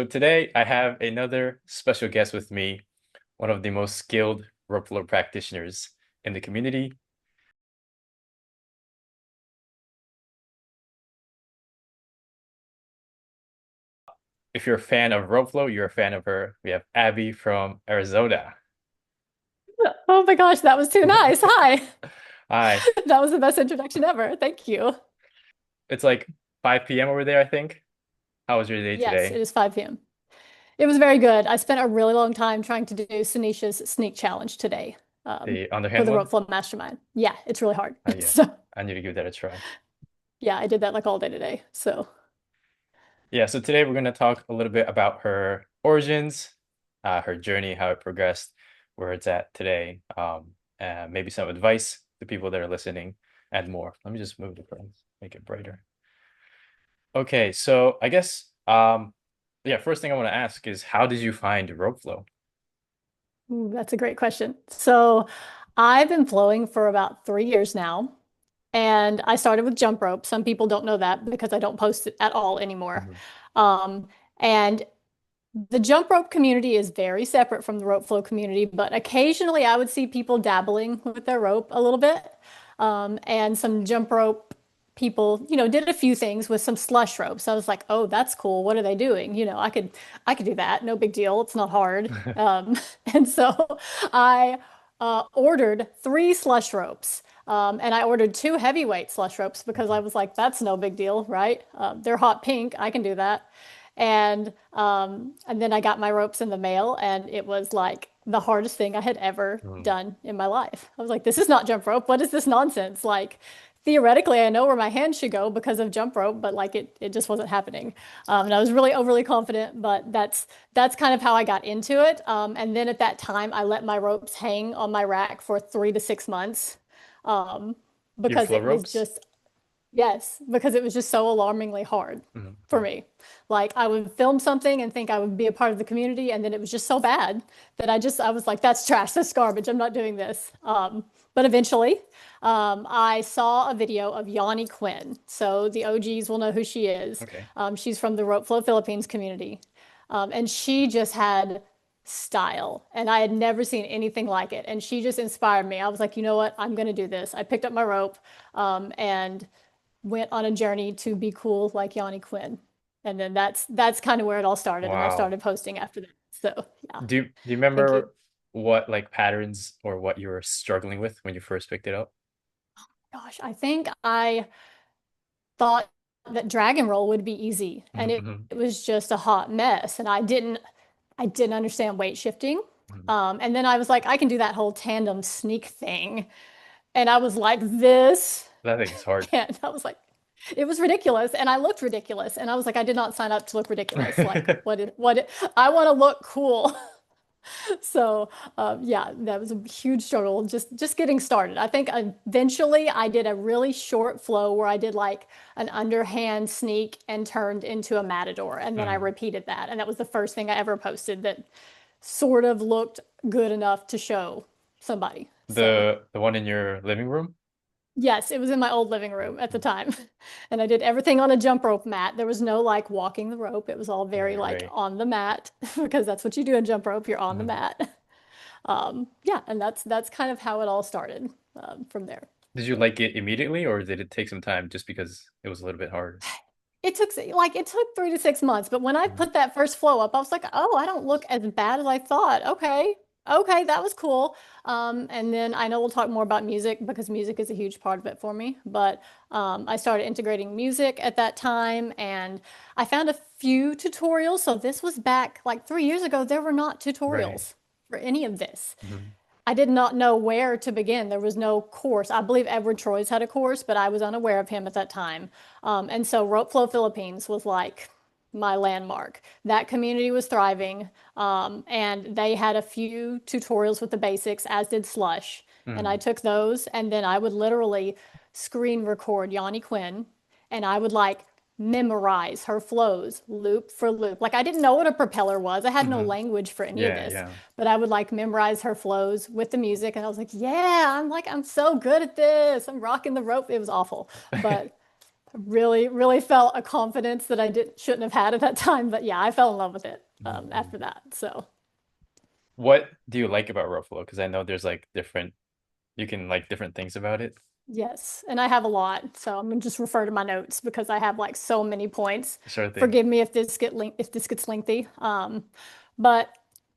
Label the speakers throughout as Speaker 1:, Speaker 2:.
Speaker 1: So today I have another special guest with me, one of the most skilled Ropeflow practitioners in the community. If you're a fan of Ropeflow, you're a fan of her. We have Abby from Arizona.
Speaker 2: Oh my gosh, that was too nice. Hi.
Speaker 1: Hi.
Speaker 2: That was the best introduction ever. Thank you.
Speaker 1: It's like 5 p.m. over there, I think. How was your day
Speaker 2: Yes, it
Speaker 1: today?
Speaker 2: is 5 p.m. It was very good. I spent a really long time trying to do Tanisha's sneak challenge today
Speaker 1: The
Speaker 2: for
Speaker 1: underhand
Speaker 2: the
Speaker 1: one?
Speaker 2: Ropeflow Mastermind. Yeah, it's really hard.
Speaker 1: Yeah,
Speaker 2: So,
Speaker 1: I need to give that a try.
Speaker 2: yeah, I did that like all day today. So,
Speaker 1: Yeah, so today we're going to talk a little bit about her origins, her journey, how it progressed, where it's at today, and maybe some advice to people that are listening, and more. Let me just move the curtains, make it brighter. Okay, so I guess, yeah, first thing I want to ask is how did you find rope flow?
Speaker 2: ooh, that's a great question. So, I've been flowing for about 3 years now, and I started with jump rope. Some people don't know that because I don't post it at all anymore.
Speaker 1: Mhm.
Speaker 2: Um, and The jump rope community is very separate from the rope flow community, but occasionally I would see people dabbling with their rope a little bit. And some jump rope people, did a few things with some slush ropes. I was like, oh, that's cool. What are they doing? I could do that. No big deal. It's not hard. And so I ordered 3 slush ropes. And I ordered 2 heavyweight slush ropes because I was like, that's no big deal, right? They're hot pink. I can do that. And then I got my ropes in the mail, and it was like the hardest thing I had ever
Speaker 1: Mhm.
Speaker 2: done in my life. I was like, this is not jump rope. What is this nonsense? Like, theoretically, I know where my hand should go because of jump rope, but like it just wasn't happening. And I was really overly confident, but that's kind of how I got into it. And then at that time, I let my ropes hang on my rack for 3 to 6 months, um,
Speaker 1: Your
Speaker 2: because
Speaker 1: flow
Speaker 2: it was
Speaker 1: ropes?
Speaker 2: just Yes, because it was just so alarmingly hard
Speaker 1: Mhm.
Speaker 2: for me. Like I would film something and think I would be a part of the community, and then it was just so bad that I was like, that's trash, that's garbage. I'm not doing this. But eventually, I saw a video of Yanni Quinn. So the OGs will know who she is.
Speaker 1: Okay.
Speaker 2: She's from the Ropeflow Philippines community, and she just had style, and I had never seen anything like it. And she just inspired me. I was like, you know what? I'm going to do this. I picked up my rope, and went on a journey to be cool like Yanni Quinn. And then that's kind of where it all started. And I
Speaker 1: Wow.
Speaker 2: started posting after that. So yeah,
Speaker 1: Do you
Speaker 2: thank you.
Speaker 1: remember what like patterns or what you were struggling with when you first picked it up?
Speaker 2: Gosh, I think I thought that drag and roll would be easy. And
Speaker 1: Mhm,
Speaker 2: it,
Speaker 1: mhm,
Speaker 2: it was just a hot mess. And I didn't understand weight shifting.
Speaker 1: mhm.
Speaker 2: And then I was like, I can do that whole tandem sneak thing. And I was like, this
Speaker 1: That thing is hard.
Speaker 2: can't. I was like, it was ridiculous, and I looked ridiculous, and I was like, I did not sign up to look ridiculous. Like, I want to look cool. So, yeah, that was a huge struggle. Just getting started. I think eventually I did a really short flow where I did like an underhand sneak and turned into a matador, and then I
Speaker 1: Mhm.
Speaker 2: repeated that, and that was the first thing I ever posted that sort of looked good enough to show somebody. So.
Speaker 1: The one in your living room?
Speaker 2: Yes, it was in my old living room at the
Speaker 1: Mhm.
Speaker 2: time. And I did everything on a jump rope mat. There was no like walking the rope. It was all very
Speaker 1: Right,
Speaker 2: like
Speaker 1: right.
Speaker 2: on the mat because that's what you do in jump rope. You're on the
Speaker 1: Mhm.
Speaker 2: mat. Yeah, and that's kind of how it all started from there.
Speaker 1: Did you like it immediately, or did it take some time just because it was a little bit hard?
Speaker 2: It took 3 to 6 months, but when I
Speaker 1: Mhm.
Speaker 2: put that first flow up, I was like, oh, I don't look as bad as I thought. Okay. Okay, that was cool. And then I know we'll talk more about music because music is a huge part of it for me. But I started integrating music at that time, and I found a few tutorials. So this was back like 3 years ago. There were not
Speaker 1: Right.
Speaker 2: tutorials for any of this.
Speaker 1: Mhm.
Speaker 2: I did not know where to begin. There was no course. I believe Edward Troyes had a course, but I was unaware of him at that time. And so Ropeflow Philippines was like my landmark. That community was thriving, and they had a few tutorials with the basics, as did Slush. And I
Speaker 1: Mhm.
Speaker 2: took those, and then I would literally screen record Yanni Quinn, and I would like memorize her flows loop for loop. Like I didn't know what a propeller was. I had no
Speaker 1: Mhm.
Speaker 2: language for any of
Speaker 1: Yeah,
Speaker 2: this,
Speaker 1: yeah.
Speaker 2: but I would like memorize her flows with the music, and I was like, yeah, I'm so good at this. I'm rocking the rope. It was awful, but Really, really felt a confidence that I didn't shouldn't have had at that time. But yeah, I fell in love with it
Speaker 1: Mhm.
Speaker 2: after that. So
Speaker 1: What do you like about Ropeflow? Because I know there's like different, you can like different things about it.
Speaker 2: yes, and I have a lot. So I'm gonna just refer to my notes because I have like so many points.
Speaker 1: Sure thing.
Speaker 2: Forgive me if this gets lengthy. But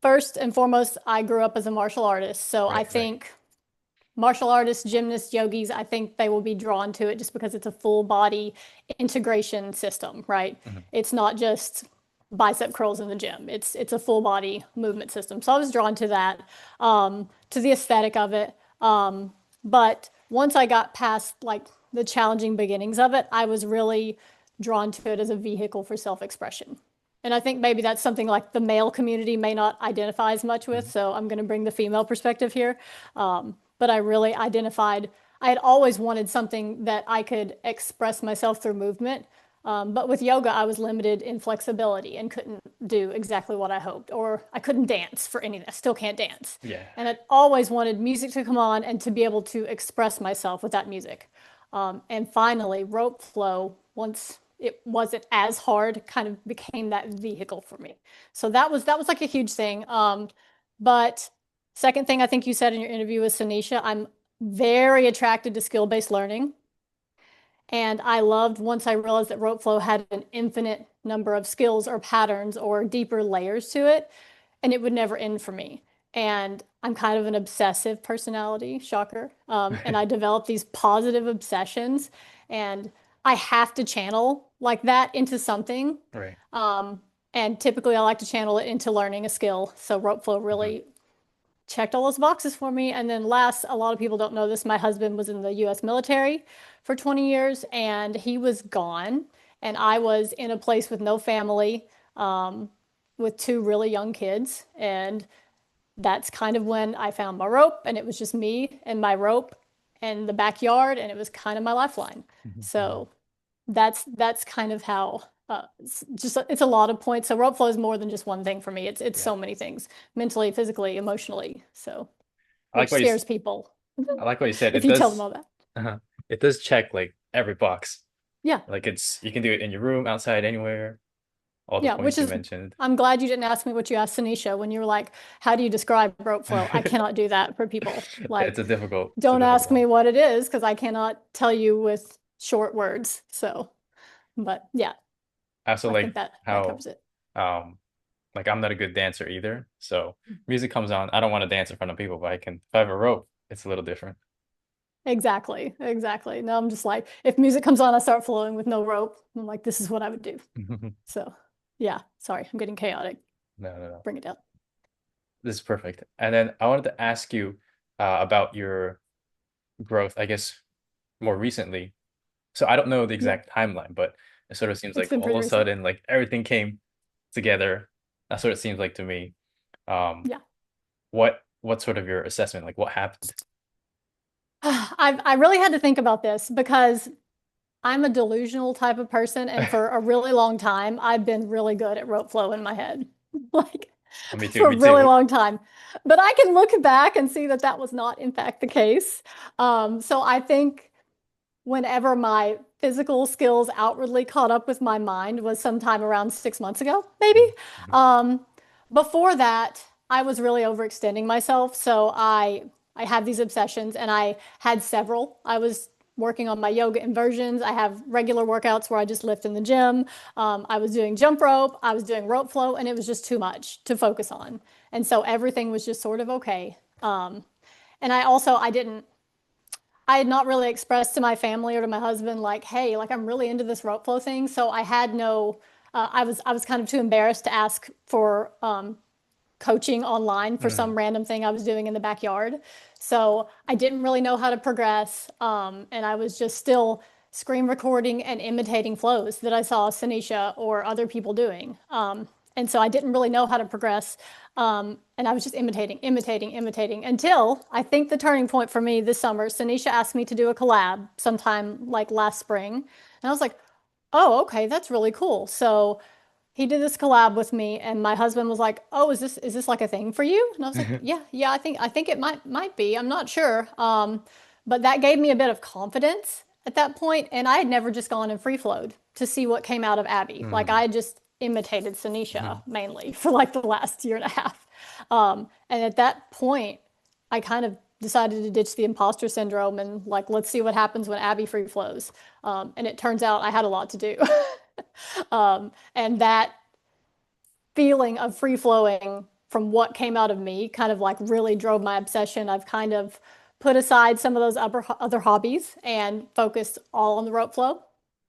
Speaker 2: first and foremost, I grew up as a martial artist, so I
Speaker 1: Right, right.
Speaker 2: think martial artists, gymnasts, yogis, I think they will be drawn to it just because it's a full body integration system, right?
Speaker 1: Mhm.
Speaker 2: It's not just bicep curls in the gym. It's a full body movement system. So I was drawn to that, to the aesthetic of it. But once I got past like the challenging beginnings of it, I was really drawn to it as a vehicle for self-expression. And I think maybe that's something like the male community may not identify as much with.
Speaker 1: Mhm.
Speaker 2: So I'm going to bring the female perspective here. But I really identified, I had always wanted something that I could express myself through movement. But with yoga, I was limited in flexibility and couldn't do exactly what I hoped, or I couldn't dance for anything. I still can't dance.
Speaker 1: Yeah.
Speaker 2: And I always wanted music to come on and to be able to express myself with that music. And finally, rope flow, once it wasn't as hard, kind of became that vehicle for me. So that was like a huge thing. But second thing I think you said in your interview with Sanisha, I'm very attracted to skill-based learning. And I loved once I realized that Ropeflow had an infinite number of skills or patterns or deeper layers to it, and it would never end for me. And I'm kind of an obsessive personality, shocker. And I developed these positive obsessions, and I have to channel like that into something.
Speaker 1: Right.
Speaker 2: Um, and typically, I like to channel it into learning a skill. So Ropeflow
Speaker 1: Mhm.
Speaker 2: really checked all those boxes for me. And then last, a lot of people don't know this. My husband was in the US military for 20 years and he was gone. And I was in a place with no family, with two really young kids. And that's kind of when I found my rope, and it was just me and my rope and the backyard, and it was kind of my lifeline.
Speaker 1: Mhm. Mhm.
Speaker 2: So that's kind of how it's a lot of points. So rope flow is more than just one thing for me. It's
Speaker 1: Yeah.
Speaker 2: so many things, mentally, physically, emotionally. So
Speaker 1: I like
Speaker 2: which
Speaker 1: what
Speaker 2: scares people
Speaker 1: I like what you said.
Speaker 2: if
Speaker 1: It
Speaker 2: you tell them
Speaker 1: does
Speaker 2: all that.
Speaker 1: uh it does check like every box.
Speaker 2: Yeah.
Speaker 1: Like it's you can do it in your room, outside, anywhere, all the
Speaker 2: Yeah, which
Speaker 1: points you
Speaker 2: is
Speaker 1: mentioned.
Speaker 2: I'm glad you didn't ask me what you asked Sanisha when you were like, how do you describe rope flow? I cannot do that for people. Like,
Speaker 1: It's a
Speaker 2: don't
Speaker 1: difficult
Speaker 2: ask me
Speaker 1: one.
Speaker 2: what it is because I cannot tell you with short words. So, but yeah,
Speaker 1: I also
Speaker 2: I think
Speaker 1: like
Speaker 2: that
Speaker 1: how
Speaker 2: covers it.
Speaker 1: um like I'm not a good dancer either. So music comes on, I don't want to dance in front of people, but I can if I have a rope, it's a little different.
Speaker 2: Exactly, exactly. No, I'm just like, if music comes on, I start flowing with no rope. I'm like, this is what I would do.
Speaker 1: No,
Speaker 2: So, yeah, sorry, I'm getting chaotic.
Speaker 1: no, no.
Speaker 2: Bring it down.
Speaker 1: This is perfect. And then I wanted to ask you about your growth, I guess, more recently. So I don't know the
Speaker 2: Yeah,
Speaker 1: exact timeline, but it sort of seems
Speaker 2: it's
Speaker 1: like
Speaker 2: been
Speaker 1: all
Speaker 2: pretty
Speaker 1: of a
Speaker 2: recent.
Speaker 1: sudden, like everything came together. That's what it seems like to me. Um,
Speaker 2: Yeah.
Speaker 1: what sort of your assessment? Like what happened?
Speaker 2: I really had to think about this because I'm a delusional type of person, and for a really long time, I've been really good at rope flow in my head, like
Speaker 1: Me too,
Speaker 2: for a
Speaker 1: me
Speaker 2: really
Speaker 1: too.
Speaker 2: long time. But I can look back and see that that was not, in fact, the case. So I think whenever my physical skills outwardly caught up with my mind was sometime around 6 months ago, maybe.
Speaker 1: Mhm.
Speaker 2: Um, Before that, I was really overextending myself. So I had these obsessions and I had several. I was working on my yoga inversions. I have regular workouts where I just lift in the gym. I was doing jump rope, I was doing rope flow, and it was just too much to focus on. And so everything was just sort of okay. And I had not really expressed to my family or to my husband like, hey, like I'm really into this rope flow thing. So I had no, I was kind of too embarrassed to ask for coaching online for
Speaker 1: Mhm.
Speaker 2: some random thing I was doing in the backyard. So I didn't really know how to progress. And I was just still screen recording and imitating flows that I saw Sanisha or other people doing. And so I didn't really know how to progress. And I was just imitating until I think the turning point for me this summer, Sanisha asked me to do a collab sometime like last spring. And I was like, oh, okay, that's really cool. So he did this collab with me, and my husband was like, "Oh, is this like a thing for you?" And I was like, "Yeah, I think it might be. I'm not sure." But that gave me a bit of confidence, at that point, and I had never just gone and free flowed to see what came out of Abbey. Like
Speaker 1: Mm,
Speaker 2: I had just imitated Sanisha
Speaker 1: mhm,
Speaker 2: mainly for like the last year and a half. And at that point, I kind of decided to ditch the imposter syndrome and like let's see what happens when Abbey free flows. And it turns out I had a lot to do. And that feeling of free flowing from what came out of me kind of like really drove my obsession. I've kind of put aside some of those other hobbies and focused all on the rope flow.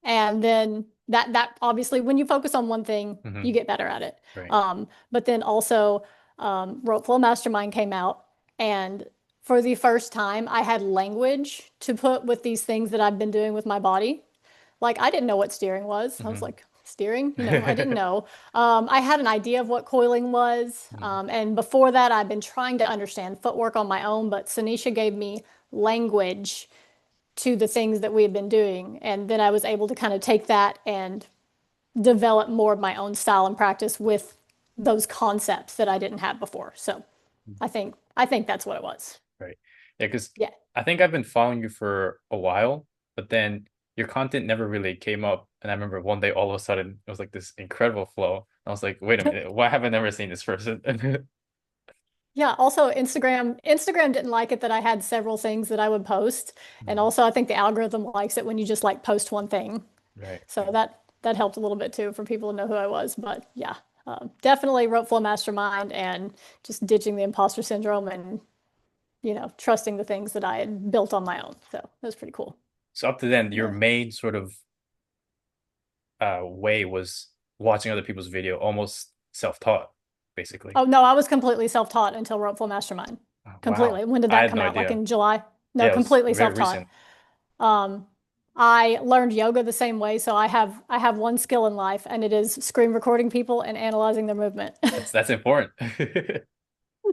Speaker 2: And then that obviously when you focus on one thing, you
Speaker 1: mhm,
Speaker 2: get better at it.
Speaker 1: right.
Speaker 2: But then also Rope Flow Mastermind came out, and for the first time, I had language to put with these things that I've been doing with my body. Like I didn't know what steering was. I was
Speaker 1: Mhm.
Speaker 2: like, steering? I didn't know. I had an idea of what coiling was.
Speaker 1: Mhm.
Speaker 2: And before that, I've been trying to understand footwork on my own, but Sanisha gave me language to the things that we had been doing. And then I was able to kind of take that and develop more of my own style and practice with those concepts that I didn't have before. So I think that's what it was.
Speaker 1: Right. Yeah, because
Speaker 2: Yeah.
Speaker 1: I think I've been following you for a while, but then your content never really came up. And I remember one day all of a sudden it was like this incredible flow. I was like, wait a minute, why have I never seen this person?
Speaker 2: Yeah, also Instagram didn't like it that I had several things that I would post. And
Speaker 1: Mhm.
Speaker 2: also I think the algorithm likes it when you just like post one thing.
Speaker 1: Right,
Speaker 2: So
Speaker 1: right.
Speaker 2: that helped a little bit too for people to know who I was. But yeah, definitely wrote Flow Mastermind and just ditching the imposter syndrome and trusting the things that I had built on my own. So that was pretty cool.
Speaker 1: So up to then, your
Speaker 2: Yeah.
Speaker 1: main sort of way was watching other people's video, almost self-taught, basically.
Speaker 2: Oh no, I was completely self-taught until Ropeflow Mastermind.
Speaker 1: Wow.
Speaker 2: Completely. When did
Speaker 1: I
Speaker 2: that
Speaker 1: had
Speaker 2: come
Speaker 1: no
Speaker 2: out? Like
Speaker 1: idea.
Speaker 2: in July? No,
Speaker 1: Yeah, it was
Speaker 2: completely
Speaker 1: very
Speaker 2: self-taught.
Speaker 1: recent.
Speaker 2: Um, I learned yoga the same way, so I have one skill in life, and it is screen recording people and analyzing their movement.
Speaker 1: That's important.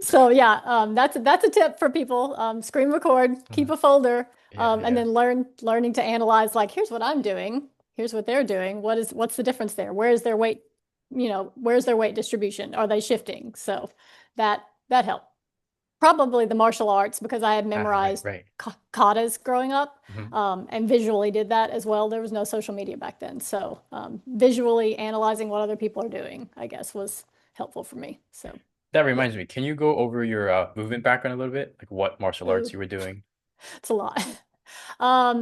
Speaker 2: So yeah, that's a tip for people. Screen record, keep a folder,
Speaker 1: Yeah,
Speaker 2: and
Speaker 1: yeah.
Speaker 2: then learning to analyze. Like, here's what I'm doing. Here's what they're doing. What's the difference there? Where's their weight? Where's their weight distribution? Are they shifting? So that helped. Probably the martial arts because I had
Speaker 1: Right,
Speaker 2: memorized
Speaker 1: right.
Speaker 2: katas growing up,
Speaker 1: Mhm.
Speaker 2: and visually did that as well. There was no social media back then, so visually analyzing what other people are doing, I guess, was helpful for me. So
Speaker 1: That
Speaker 2: yeah.
Speaker 1: reminds me, can you go over your movement background a little bit? Like what martial arts
Speaker 2: Ooh,
Speaker 1: you were doing?
Speaker 2: it's a lot.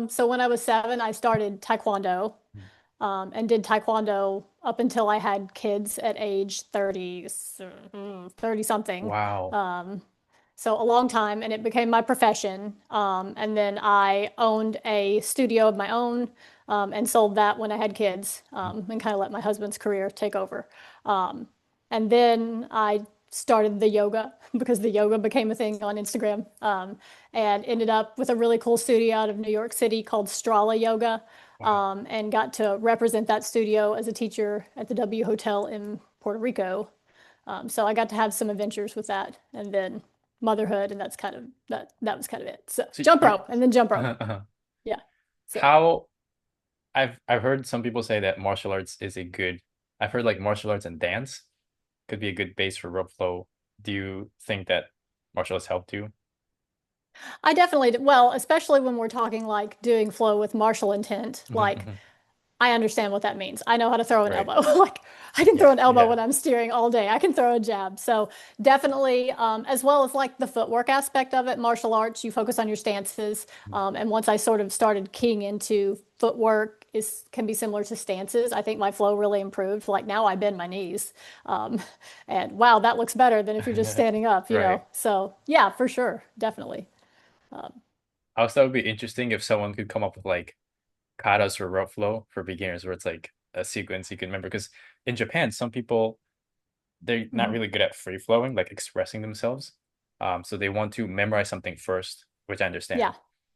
Speaker 2: So when I was 7, I started Taekwondo,
Speaker 1: Mm.
Speaker 2: and did Taekwondo up until I had kids at age 30 something.
Speaker 1: Wow.
Speaker 2: Um, so a long time, and it became my profession. And then I owned a studio of my own, and sold that when I had kids,
Speaker 1: Mm.
Speaker 2: and kind of let my husband's career take over. Um, and then I started the yoga because the yoga became a thing on Instagram, and ended up with a really cool studio out of New York City called Strala Yoga,
Speaker 1: Wow.
Speaker 2: and got to represent that studio as a teacher at the W Hotel in Puerto Rico. So I got to have some adventures with that, and then motherhood, and that was kind of it. So
Speaker 1: So
Speaker 2: jump
Speaker 1: you
Speaker 2: rope, and then jump rope.
Speaker 1: uh
Speaker 2: Yeah. So
Speaker 1: how I've heard some people say that martial arts is a good I've heard like martial arts and dance could be a good base for rope flow. Do you think that martial arts helped you?
Speaker 2: I definitely, well, especially when we're talking like doing flow with martial intent,
Speaker 1: Mhm,
Speaker 2: like
Speaker 1: mhm.
Speaker 2: I understand what that means. I know how to throw an
Speaker 1: Right.
Speaker 2: elbow. Like I can
Speaker 1: Yeah,
Speaker 2: throw an elbow
Speaker 1: yeah.
Speaker 2: when I'm steering all day. I can throw a jab. So definitely, as well as like the footwork aspect of it, martial arts, you focus on your stances. And once I sort of started keying into footwork is can be similar to stances. I think my flow really improved. Like now I bend my knees. Um, and wow, that looks better than if you're just standing up.
Speaker 1: Right.
Speaker 2: So yeah, for sure. Definitely. Um,
Speaker 1: I also thought it would be interesting if someone could come up with like katas or rope flow for beginners where it's like a sequence you can remember. Because in Japan, some people they're not
Speaker 2: mhm.
Speaker 1: really good at free flowing, like expressing themselves. So they want to memorize something first, which I understand.
Speaker 2: Yeah.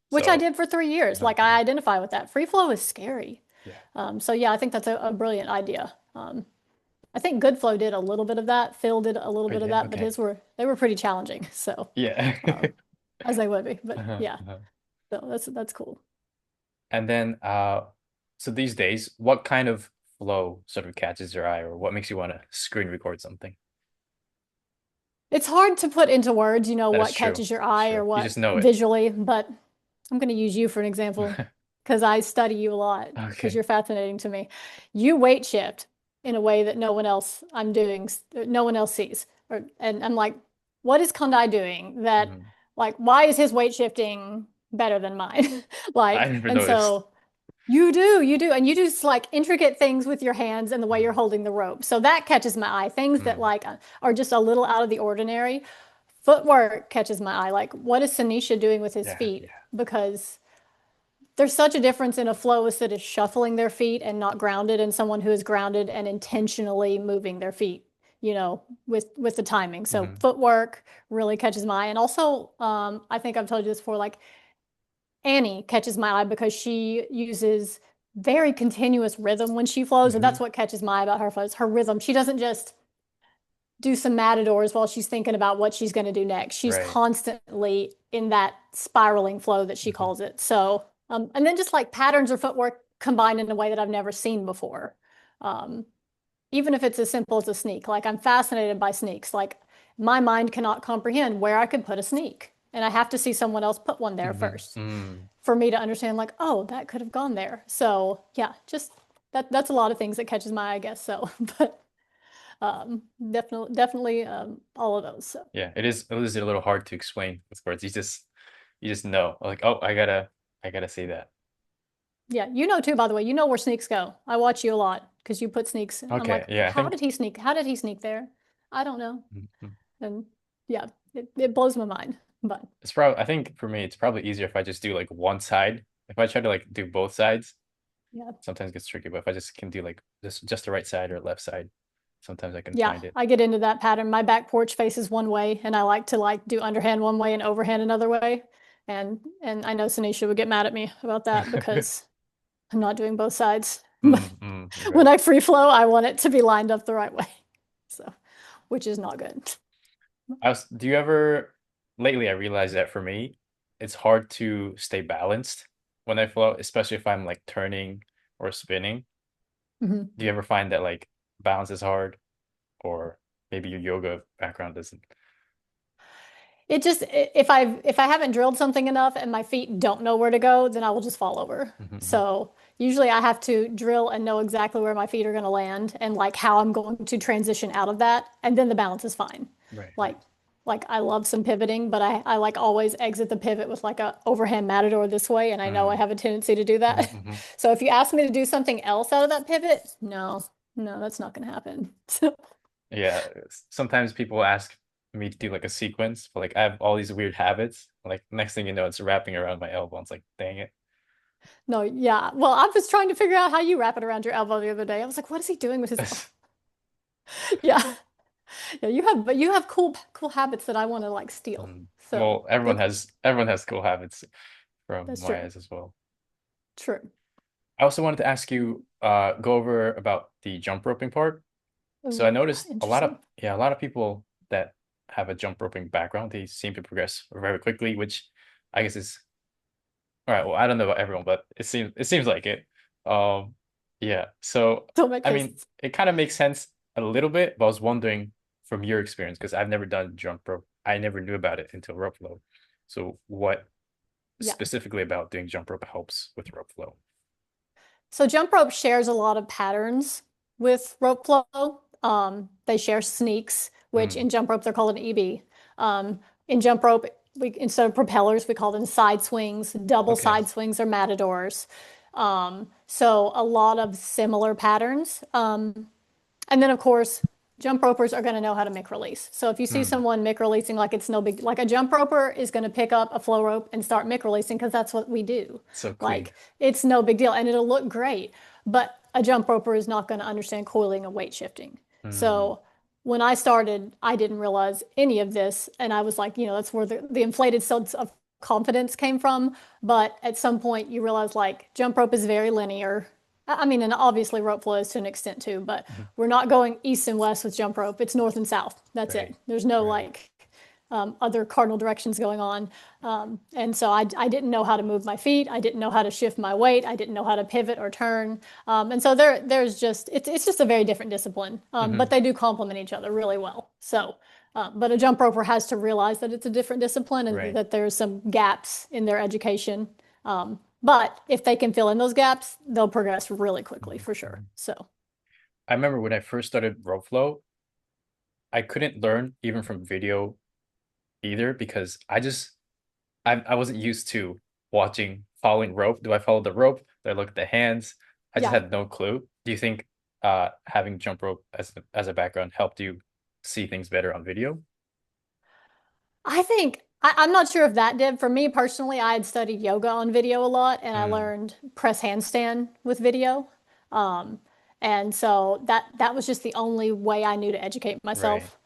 Speaker 2: Which I
Speaker 1: So
Speaker 2: did for 3 years. Like I identify with that. Free flow is scary.
Speaker 1: yeah,
Speaker 2: So yeah, I think that's a brilliant idea. I think Good Flow did a little bit of that. Phil did a little
Speaker 1: oh
Speaker 2: bit of
Speaker 1: yeah,
Speaker 2: that, but
Speaker 1: okay,
Speaker 2: they were pretty challenging. So
Speaker 1: yeah.
Speaker 2: um, as they would be. But
Speaker 1: Uh-huh,
Speaker 2: yeah,
Speaker 1: uh-huh.
Speaker 2: so that's cool.
Speaker 1: And then, so these days, what kind of flow sort of catches your eye, or what makes you want to screen record something?
Speaker 2: It's hard to put into words,
Speaker 1: That is
Speaker 2: what
Speaker 1: true.
Speaker 2: catches your
Speaker 1: That's
Speaker 2: eye
Speaker 1: true.
Speaker 2: or
Speaker 1: You
Speaker 2: what
Speaker 1: just know it.
Speaker 2: visually, but I'm going to use you for an example because I study you a lot because
Speaker 1: Okay.
Speaker 2: you're fascinating to me. You weight shift in a way that no one else sees. And I'm like, what is Kondai doing that,
Speaker 1: Mhm.
Speaker 2: like, why is his weight shifting better than mine?
Speaker 1: I
Speaker 2: Like,
Speaker 1: never
Speaker 2: and
Speaker 1: noticed.
Speaker 2: so you do, and you do like intricate things with your hands and the way you're
Speaker 1: Mm,
Speaker 2: holding the rope. So that catches my eye. Things that
Speaker 1: mm.
Speaker 2: like are just a little out of the ordinary. Footwork catches my eye. Like, what is Sanisha doing with his
Speaker 1: Yeah,
Speaker 2: feet?
Speaker 1: yeah.
Speaker 2: Because there's such a difference in a flowist that is shuffling their feet and not grounded, and someone who is grounded and intentionally moving their feet, with the timing. So
Speaker 1: Hmm.
Speaker 2: footwork really catches my eye. And also, I think I've told you this before, like Annie catches my eye because she uses very continuous rhythm when she flows, and
Speaker 1: Hmm.
Speaker 2: that's what catches my eye about her flows, her rhythm. She doesn't just do some matadors while she's thinking about what she's going to do next. She's
Speaker 1: Right.
Speaker 2: constantly in that spiraling flow that she
Speaker 1: Hmm.
Speaker 2: calls it. So, and then just like patterns or footwork combined in a way that I've never seen before. Um, Even if it's as simple as a sneak, like I'm fascinated by sneaks. Like my mind cannot comprehend where I could put a sneak. And I have to see someone else put one there
Speaker 1: Hmm.
Speaker 2: first
Speaker 1: Mm.
Speaker 2: for me to understand, like, oh, that could have gone there. So yeah, just that's a lot of things that catches my eye, I guess. So, but definitely all of those. So
Speaker 1: Yeah, it is a little hard to explain with words. You just know. Like, oh, I gotta say that.
Speaker 2: yeah, you know too, by the way, you know where sneaks go. I watch you a lot because you put sneaks. I'm
Speaker 1: Okay,
Speaker 2: like,
Speaker 1: yeah, I
Speaker 2: how
Speaker 1: think
Speaker 2: did he sneak? How did he sneak there? I don't know.
Speaker 1: mhm.
Speaker 2: And yeah, it blows my mind. But
Speaker 1: It's probably I think for me it's probably easier if I just do like one side. If I try to like do both sides,
Speaker 2: yeah,
Speaker 1: sometimes it gets tricky. But if I just can do like just the right side or left side, sometimes I can
Speaker 2: yeah,
Speaker 1: find it.
Speaker 2: I get into that pattern. My back porch faces one way, and I like to like do underhand one way and overhand another way. And I know Sanisha would get mad at me about that because I'm not doing both sides. But
Speaker 1: Mm, mm,
Speaker 2: when
Speaker 1: right.
Speaker 2: I free flow, I want it to be lined up the right way. So, which is not good.
Speaker 1: Do you ever lately I realized that for me, it's hard to stay balanced when I flow, especially if I'm like turning or spinning.
Speaker 2: Mhm.
Speaker 1: Do you ever find that like balance is hard or maybe your yoga background doesn't?
Speaker 2: It just if I haven't drilled something enough and my feet don't know where to go, then I will just fall over.
Speaker 1: Hmm.
Speaker 2: So usually I have to drill and know exactly where my feet are going to land and like how I'm going to transition out of that, and then the balance is fine.
Speaker 1: Right, right.
Speaker 2: Like like I love some pivoting, but I like always exit the pivot with like a overhand matador this way, and I know I
Speaker 1: Mm.
Speaker 2: have a tendency to do
Speaker 1: Hmm.
Speaker 2: that.
Speaker 1: Hmm.
Speaker 2: So if you ask me to do something else out of that pivot, no, that's not going to happen. So
Speaker 1: Yeah, sometimes people ask me to do like a sequence, but like I have all these weird habits. Like next thing you know, it's wrapping around my elbow. It's like, dang it.
Speaker 2: no, yeah. Well, I was trying to figure out how you wrap it around your elbow the other day. I was like, what is he doing with his elbow? Yeah. Yeah, but you have cool habits that I want to like steal.
Speaker 1: Mm.
Speaker 2: So
Speaker 1: Well, everyone
Speaker 2: they
Speaker 1: has cool habits from
Speaker 2: that's
Speaker 1: my
Speaker 2: true.
Speaker 1: eyes as well.
Speaker 2: True.
Speaker 1: I also wanted to ask you, go over about the jump roping part. So I
Speaker 2: Oh,
Speaker 1: noticed
Speaker 2: interesting.
Speaker 1: a lot of people that have a jump roping background, they seem to progress very quickly, which I guess is all right. Well, I don't know about everyone, but it seems like it. Um, yeah. So
Speaker 2: Don't make
Speaker 1: I mean,
Speaker 2: faces.
Speaker 1: it kind of makes sense a little bit, but I was wondering from your experience because I've never done jump rope. I never knew about it until rope flow. So what
Speaker 2: Yeah.
Speaker 1: specifically about doing jump rope helps with rope flow?
Speaker 2: So jump rope shares a lot of patterns with rope flow. They share sneaks, which
Speaker 1: Mm,
Speaker 2: in jump rope they're called an EB. In jump rope, we instead of propellers, we call them side swings, double
Speaker 1: okay.
Speaker 2: side swings, or matadors. So a lot of similar patterns. And then, of course, jump ropers are going to know how to mic release. So if you see
Speaker 1: Mm,
Speaker 2: someone mic releasing like it's no big, like a jump roper is going to pick up a flow rope and start mic releasing because that's what we do.
Speaker 1: so clean.
Speaker 2: Like it's no big deal and it'll look great. But a jump roper is not going to understand coiling and weight shifting.
Speaker 1: Mm,
Speaker 2: So when I started, I didn't realize any of this. And I was like, that's where the inflated sense of confidence came from. But at some point, you realize like jump rope is very linear. I mean, and obviously rope flow is to an extent too, but
Speaker 1: mhm.
Speaker 2: we're not going east and west with jump rope. It's north and south. That's it.
Speaker 1: Right.
Speaker 2: There's no
Speaker 1: Right.
Speaker 2: like other cardinal directions going on. And so I didn't know how to move my feet. I didn't know how to shift my weight. I didn't know how to pivot or turn. And so there's just, it's just a very different discipline. But
Speaker 1: Hmm.
Speaker 2: they do complement each other really well. So, but a jump roper has to realize that it's a different discipline and
Speaker 1: Right.
Speaker 2: that there's some gaps in their education. But if they can fill in those gaps, they'll progress really quickly
Speaker 1: Mhm,
Speaker 2: for sure.
Speaker 1: mhm.
Speaker 2: So,
Speaker 1: I remember when I first started Ropeflow, I couldn't learn even from video either because I wasn't used to following rope. Do I follow the rope? Do I look at the hands? I just
Speaker 2: yeah.
Speaker 1: had no clue. Do you think having jump rope as a background helped you see things better on video?
Speaker 2: I think I'm not sure if that did. For me personally, I had studied yoga on video a lot and I
Speaker 1: Mm,
Speaker 2: learned press handstand with video. Um, and so that was just the only way I knew to educate
Speaker 1: right.
Speaker 2: myself.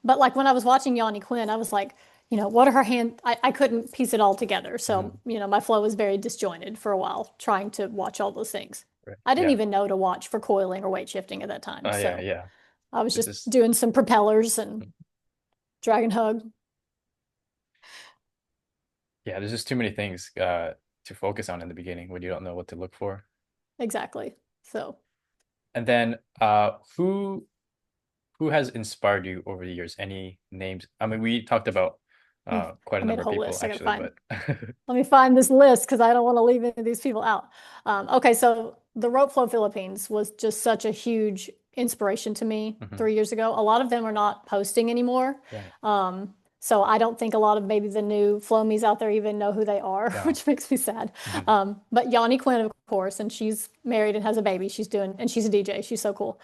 Speaker 2: But like when I was watching Yanni Quinn, I was like, what are her hand? I couldn't piece it all together. So,
Speaker 1: Mhm,
Speaker 2: my flow was very disjointed for a while trying to watch all those things.
Speaker 1: right.
Speaker 2: I didn't
Speaker 1: Yeah.
Speaker 2: even know to watch for coiling or weight shifting at that time.
Speaker 1: Yeah,
Speaker 2: So
Speaker 1: yeah.
Speaker 2: I was
Speaker 1: It's
Speaker 2: just
Speaker 1: just
Speaker 2: doing some propellers and dragon hug.
Speaker 1: yeah, there's just too many things to focus on in the beginning when you don't know what to look for.
Speaker 2: Exactly. So.
Speaker 1: And then who has inspired you over the years? Any names? I mean, we talked about quite a
Speaker 2: I made
Speaker 1: number
Speaker 2: a
Speaker 1: of
Speaker 2: whole
Speaker 1: people
Speaker 2: list. I gotta
Speaker 1: actually,
Speaker 2: find.
Speaker 1: but
Speaker 2: Let me find this list because I don't want to leave any of these people out. Okay, so the Ropeflow Philippines was just such a huge inspiration to me
Speaker 1: Mhm,
Speaker 2: 3 years ago. A lot of them are not posting anymore.
Speaker 1: right.
Speaker 2: So I don't think a lot of maybe the new Flomies out there even know who they are,
Speaker 1: No.
Speaker 2: which makes me sad.
Speaker 1: Mhm,
Speaker 2: But Yanni Quinn, of course, and she's married and has a baby. And she's a DJ. She's so cool.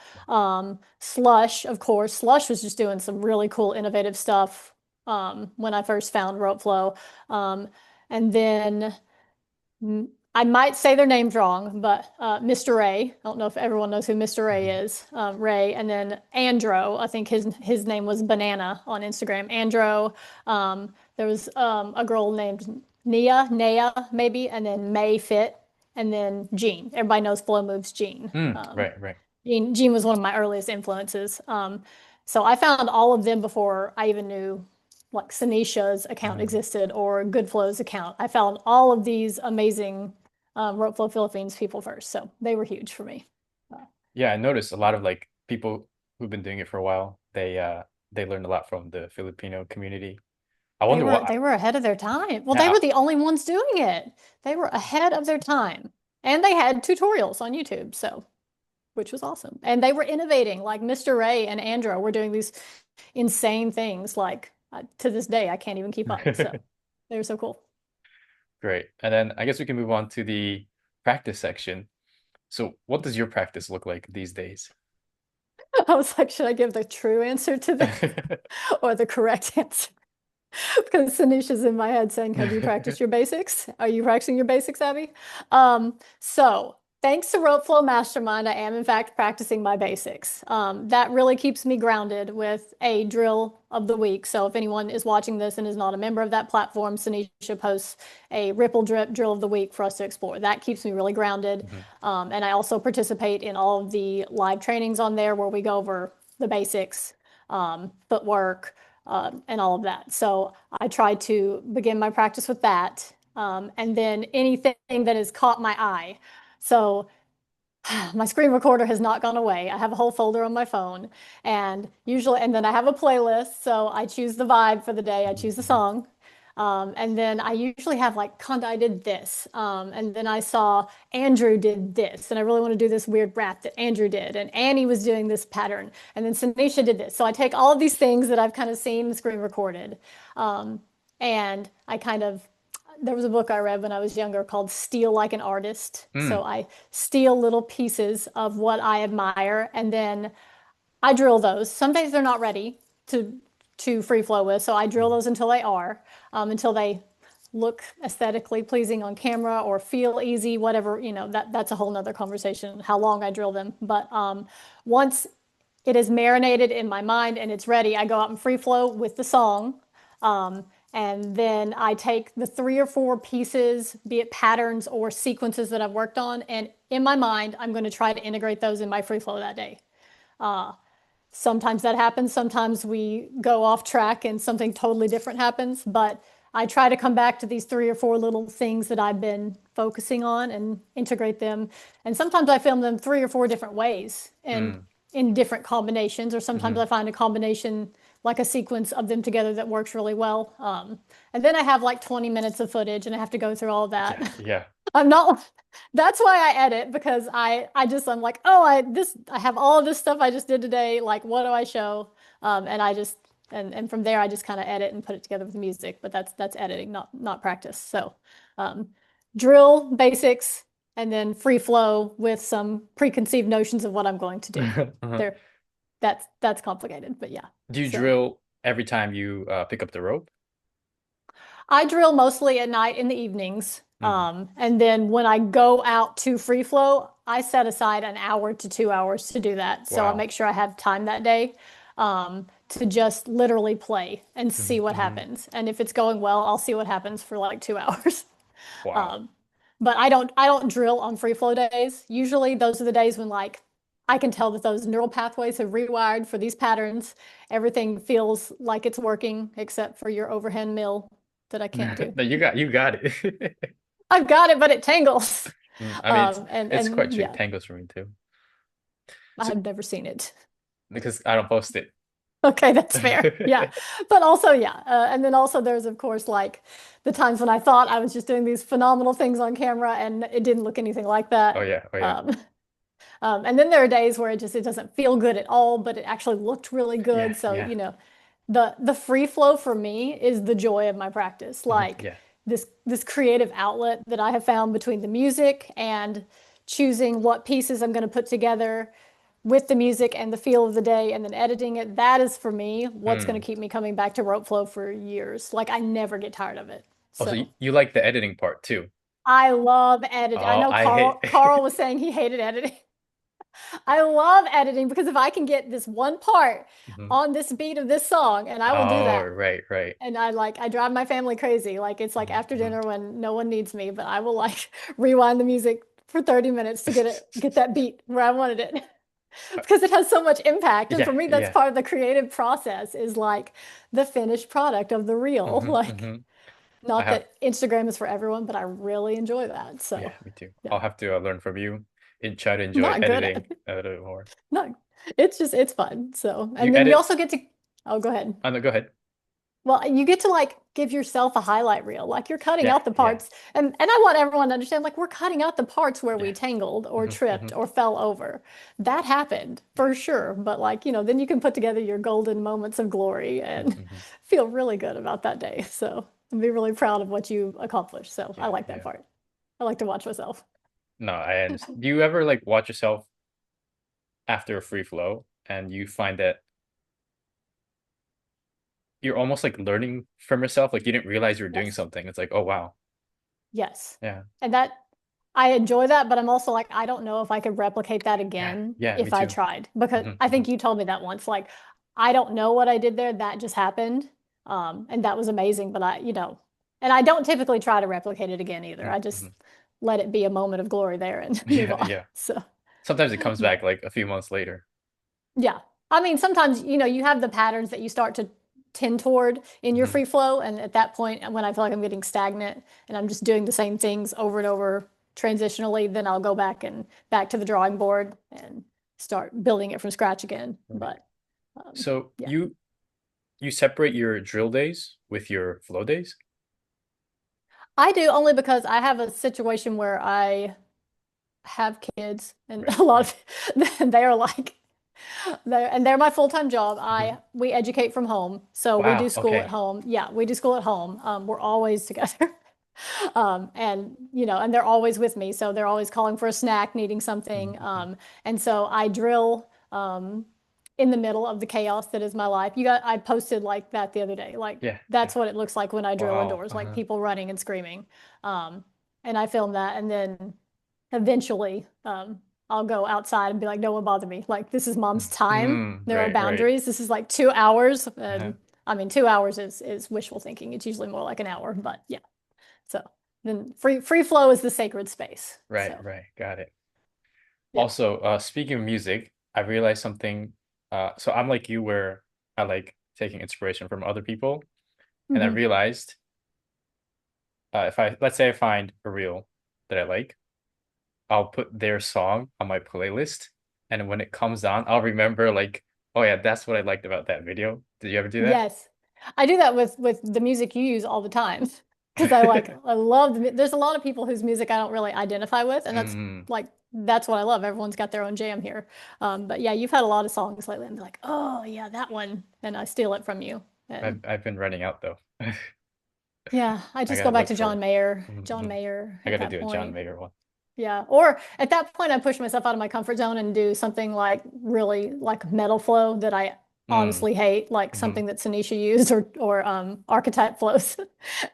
Speaker 2: Slush, of course. Slush was just doing some really cool, innovative stuff when I first found Ropeflow. Um, and then I might say their names wrong, but Mr. Ray. I don't know if everyone knows who Mr. Ray
Speaker 1: mhm,
Speaker 2: is. Ray, and then Andro. I think his name was Banana on Instagram. Andro. There was a girl named Naya, maybe, and then May Fit, and then Jean. Everybody knows Flow Moves Jean.
Speaker 1: right, right.
Speaker 2: Jean was one of my earliest influences. So I found all of them before I even knew like Sanisha's account
Speaker 1: Mhm.
Speaker 2: existed or Goodflow's account. I found all of these amazing Ropeflow Philippines people first. So they were huge for me. Uh,
Speaker 1: Yeah, I noticed a lot of like people who've been doing it for a while. They learned a lot from the Filipino community. I
Speaker 2: they
Speaker 1: wonder
Speaker 2: were
Speaker 1: what.
Speaker 2: they were ahead of their time. Well, they
Speaker 1: Yeah.
Speaker 2: were the only ones doing it. They were ahead of their time. And they had tutorials on YouTube, so which was awesome. And they were innovating. Like Mr. Ray and Andrew were doing these insane things. Like to this day, I can't even keep up. So they were so cool.
Speaker 1: Great. And then I guess we can move on to the practice section. So, what does your practice look like these days?
Speaker 2: I was like, should I give the true answer to this or the correct answer? Because Tanisha's in my head saying, have you practiced your basics? Are you practicing your basics, Abby? So thanks to Ropeflow Mastermind, I am in fact practicing my basics. That really keeps me grounded with a drill of the week. So if anyone is watching this and is not a member of that platform, Tanisha posts a ripple drip drill of the week for us to explore. That keeps me really grounded.
Speaker 1: Mhm,
Speaker 2: And I also participate in all of the live trainings on there where we go over the basics, footwork, and all of that. So I try to begin my practice with that. And then anything that has caught my eye. So my screen recorder has not gone away. I have a whole folder on my phone and then I have a playlist. So I choose the vibe for the day. I
Speaker 1: mhm,
Speaker 2: choose the
Speaker 1: mhm,
Speaker 2: song. And then I usually have like, Kondai did this. And then I saw Andrew did this. And I really want to do this weird rap that Andrew did. And Annie was doing this pattern. And then Sanisha did this. So I take all of these things that I've kind of seen screen recorded. Um, and I kind of there was a book I read when I was younger called Steal Like an Artist. So
Speaker 1: mm,
Speaker 2: I steal little pieces of what I admire and then I drill those. Some days they're not ready to free flow with, so I drill
Speaker 1: mhm.
Speaker 2: those until they are, until they look aesthetically pleasing on camera or feel easy, whatever, that's a whole nother conversation, how long I drill them. But once it is marinated in my mind and it's ready, I go out and free flow with the song. And then I take the 3 or 4 pieces, be it patterns or sequences that I've worked on, and in my mind, I'm going to try to integrate those in my free flow that day. Sometimes that happens. Sometimes we go off track and something totally different happens. But I try to come back to these 3 or 4 little things that I've been focusing on and integrate them. And sometimes I film them 3 or 4 different ways and
Speaker 1: Mm,
Speaker 2: in different combinations, or sometimes I
Speaker 1: mhm.
Speaker 2: find a combination like a sequence of them together that works really well. And then I have like 20 minutes of footage and I have to go through all of
Speaker 1: Yeah,
Speaker 2: that.
Speaker 1: yeah.
Speaker 2: I'm not. That's why I edit because I'm like, oh, I have all of this stuff I just did today. Like, what do I show? And I just and from there I just kind of edit and put it together with music. But that's editing, not practice. So, um, drill basics and then free flow with some preconceived notions of what I'm going to do.
Speaker 1: Uh-huh.
Speaker 2: There, that's complicated, but yeah.
Speaker 1: Do you
Speaker 2: So.
Speaker 1: drill every time you pick up the rope?
Speaker 2: I drill mostly at night in the evenings.
Speaker 1: Hmm.
Speaker 2: And then when I go out to free flow, I set aside an hour to 2 hours to do that. So I'll
Speaker 1: Wow.
Speaker 2: make sure I have time that day to just literally play and
Speaker 1: Hmm.
Speaker 2: see what
Speaker 1: Hmm.
Speaker 2: happens. And if it's going well, I'll see what happens for like 2 hours.
Speaker 1: Wow.
Speaker 2: Um, but I don't drill on free flow days. Usually those are the days when like I can tell that those neural pathways have rewired for these patterns. Everything feels like it's working except for your overhand mill that I can't do.
Speaker 1: No, you got it.
Speaker 2: I've got it, but it tangles.
Speaker 1: I mean, it's
Speaker 2: And
Speaker 1: it's quite true.
Speaker 2: yeah,
Speaker 1: Tangles for me too. So
Speaker 2: I've never seen it.
Speaker 1: because I don't post it.
Speaker 2: Okay, that's fair. Yeah. But also, yeah. And then also there's of course like the times when I thought I was just doing these phenomenal things on camera and it didn't look anything like
Speaker 1: Oh
Speaker 2: that.
Speaker 1: yeah. Oh yeah.
Speaker 2: Um, and then there are days where it doesn't feel good at all, but it actually looked really
Speaker 1: Yeah.
Speaker 2: good. So,
Speaker 1: Yeah.
Speaker 2: the free flow for me is the joy of my practice.
Speaker 1: Mhm.
Speaker 2: Like
Speaker 1: Yeah.
Speaker 2: this creative outlet that I have found between the music and choosing what pieces I'm going to put together with the music and the feel of the day and then editing it. That is for me what's going
Speaker 1: Hmm.
Speaker 2: to keep me coming back to Ropeflow for years. Like I never get tired of it.
Speaker 1: Also,
Speaker 2: So
Speaker 1: you like the editing part too.
Speaker 2: I love editing. I
Speaker 1: Oh,
Speaker 2: know
Speaker 1: I hate.
Speaker 2: Carl was saying he hated editing. I love editing because if I can get this one part
Speaker 1: Mhm.
Speaker 2: on this beat of this song, and I will do
Speaker 1: Oh,
Speaker 2: that.
Speaker 1: right, right.
Speaker 2: And I drive my family crazy. Like it's like
Speaker 1: Mhm.
Speaker 2: after
Speaker 1: Mhm.
Speaker 2: dinner when no one needs me, but I will like rewind the music for 30 minutes to get that beat where I wanted it. Because it has so much impact. And
Speaker 1: Yeah,
Speaker 2: for me, that's
Speaker 1: yeah.
Speaker 2: part of the creative process is like the finished product of the reel.
Speaker 1: Hmm.
Speaker 2: Like
Speaker 1: Hmm. I
Speaker 2: not
Speaker 1: have,
Speaker 2: that Instagram is for everyone, but I really enjoy that.
Speaker 1: yeah,
Speaker 2: So
Speaker 1: me too.
Speaker 2: yeah,
Speaker 1: I'll have to learn from you and try to
Speaker 2: I'm
Speaker 1: enjoy
Speaker 2: not good at
Speaker 1: editing
Speaker 2: it.
Speaker 1: a little more.
Speaker 2: No, it's fun. So,
Speaker 1: You
Speaker 2: and then you
Speaker 1: edit?
Speaker 2: also get to, oh, go ahead.
Speaker 1: Oh, no, go ahead.
Speaker 2: Well, you get to like give yourself a highlight reel. Like you're cutting
Speaker 1: Yeah,
Speaker 2: out the
Speaker 1: yeah,
Speaker 2: parts, and I want everyone to understand like we're cutting out the parts where we
Speaker 1: yeah.
Speaker 2: tangled or
Speaker 1: Hmm. Hmm.
Speaker 2: tripped or fell over. That happened for sure. But like, then you can put together your golden moments of glory and
Speaker 1: Hmm.
Speaker 2: feel really good about that day. So, and be really proud of what you accomplished. So, I
Speaker 1: Yeah,
Speaker 2: like that
Speaker 1: yeah.
Speaker 2: part. I like to watch myself.
Speaker 1: No, I understand. Do you ever like watch yourself after a free flow and you find that you're almost like learning from yourself? Like you didn't realize you were doing
Speaker 2: Yes.
Speaker 1: something. It's like, oh wow.
Speaker 2: Yes.
Speaker 1: Yeah.
Speaker 2: And that I enjoy that, but I'm also like, I don't know if I could replicate that
Speaker 1: Yeah.
Speaker 2: again
Speaker 1: Yeah, me
Speaker 2: if I
Speaker 1: too.
Speaker 2: tried. Because
Speaker 1: Hmm.
Speaker 2: I
Speaker 1: Hmm.
Speaker 2: think you told me that once. Like, I don't know what I did there. That just happened. And that was amazing. But and I don't typically try to replicate it again either. I just
Speaker 1: Hmm.
Speaker 2: let it be a moment of glory there and move
Speaker 1: Yeah,
Speaker 2: on.
Speaker 1: yeah.
Speaker 2: So,
Speaker 1: Sometimes it comes back
Speaker 2: but
Speaker 1: like a few months later.
Speaker 2: yeah. I mean, sometimes, you have the patterns that you start to tend toward in your
Speaker 1: Hmm.
Speaker 2: free flow. And at that point, when I feel like I'm getting stagnant and I'm just doing the same things over and over transitionally, then I'll go back to the drawing board and start building it from scratch again.
Speaker 1: Right.
Speaker 2: But
Speaker 1: So
Speaker 2: yeah.
Speaker 1: you separate your drill days with your flow days?
Speaker 2: I do only because I have a situation where I have kids and
Speaker 1: Right,
Speaker 2: a lot
Speaker 1: right.
Speaker 2: of they are like they're my full-time job.
Speaker 1: Hmm.
Speaker 2: We educate from home. So we do
Speaker 1: Wow,
Speaker 2: school at
Speaker 1: okay.
Speaker 2: home. Yeah, we do school at home. We're always together. And they're always with me. So they're always calling for a snack, needing something.
Speaker 1: Hmm.
Speaker 2: And so I drill in the middle of the chaos that is my life. I posted like that the other day. Like
Speaker 1: Yeah,
Speaker 2: that's
Speaker 1: yeah.
Speaker 2: what it looks like when I drill
Speaker 1: Wow.
Speaker 2: indoors, like
Speaker 1: Uh-huh.
Speaker 2: people running and screaming. Um, and I film that and then eventually I'll go outside and be like, no one bother me. Like this is mom's time. There are
Speaker 1: Right, right.
Speaker 2: boundaries. This is like 2 hours.
Speaker 1: Uh-huh.
Speaker 2: And I mean, 2 hours is wishful thinking. It's usually more like an hour, but yeah. So then free flow is the sacred space.
Speaker 1: Right,
Speaker 2: So
Speaker 1: right. Got it.
Speaker 2: yeah.
Speaker 1: Also, speaking of music, I realized something. So I'm like you where I like taking inspiration from other people. And I
Speaker 2: Hmm.
Speaker 1: realized if let's say I find a reel that I like, I'll put their song on my playlist. And when it comes on, I'll remember like, oh yeah, that's what I liked about that video. Did you ever do that?
Speaker 2: Yes. I do that with the music you use all the time. because I love there's a lot of people whose music I don't really identify with, and
Speaker 1: Mm,
Speaker 2: that's what I love. Everyone's got their own jam here. But yeah, you've had a lot of songs lately, and be like, oh yeah, that one, and I steal it from you. And
Speaker 1: I've been running out though.
Speaker 2: yeah, I
Speaker 1: I
Speaker 2: just go
Speaker 1: gotta
Speaker 2: back
Speaker 1: look
Speaker 2: to
Speaker 1: for.
Speaker 2: John Mayer
Speaker 1: I
Speaker 2: at
Speaker 1: gotta
Speaker 2: that
Speaker 1: do a John
Speaker 2: point.
Speaker 1: Mayer one.
Speaker 2: Yeah. Or at that point, I push myself out of my comfort zone and do something like really like metal flow that I
Speaker 1: Mm,
Speaker 2: honestly hate, like
Speaker 1: hmm.
Speaker 2: something that Tanisha used or archetype flows.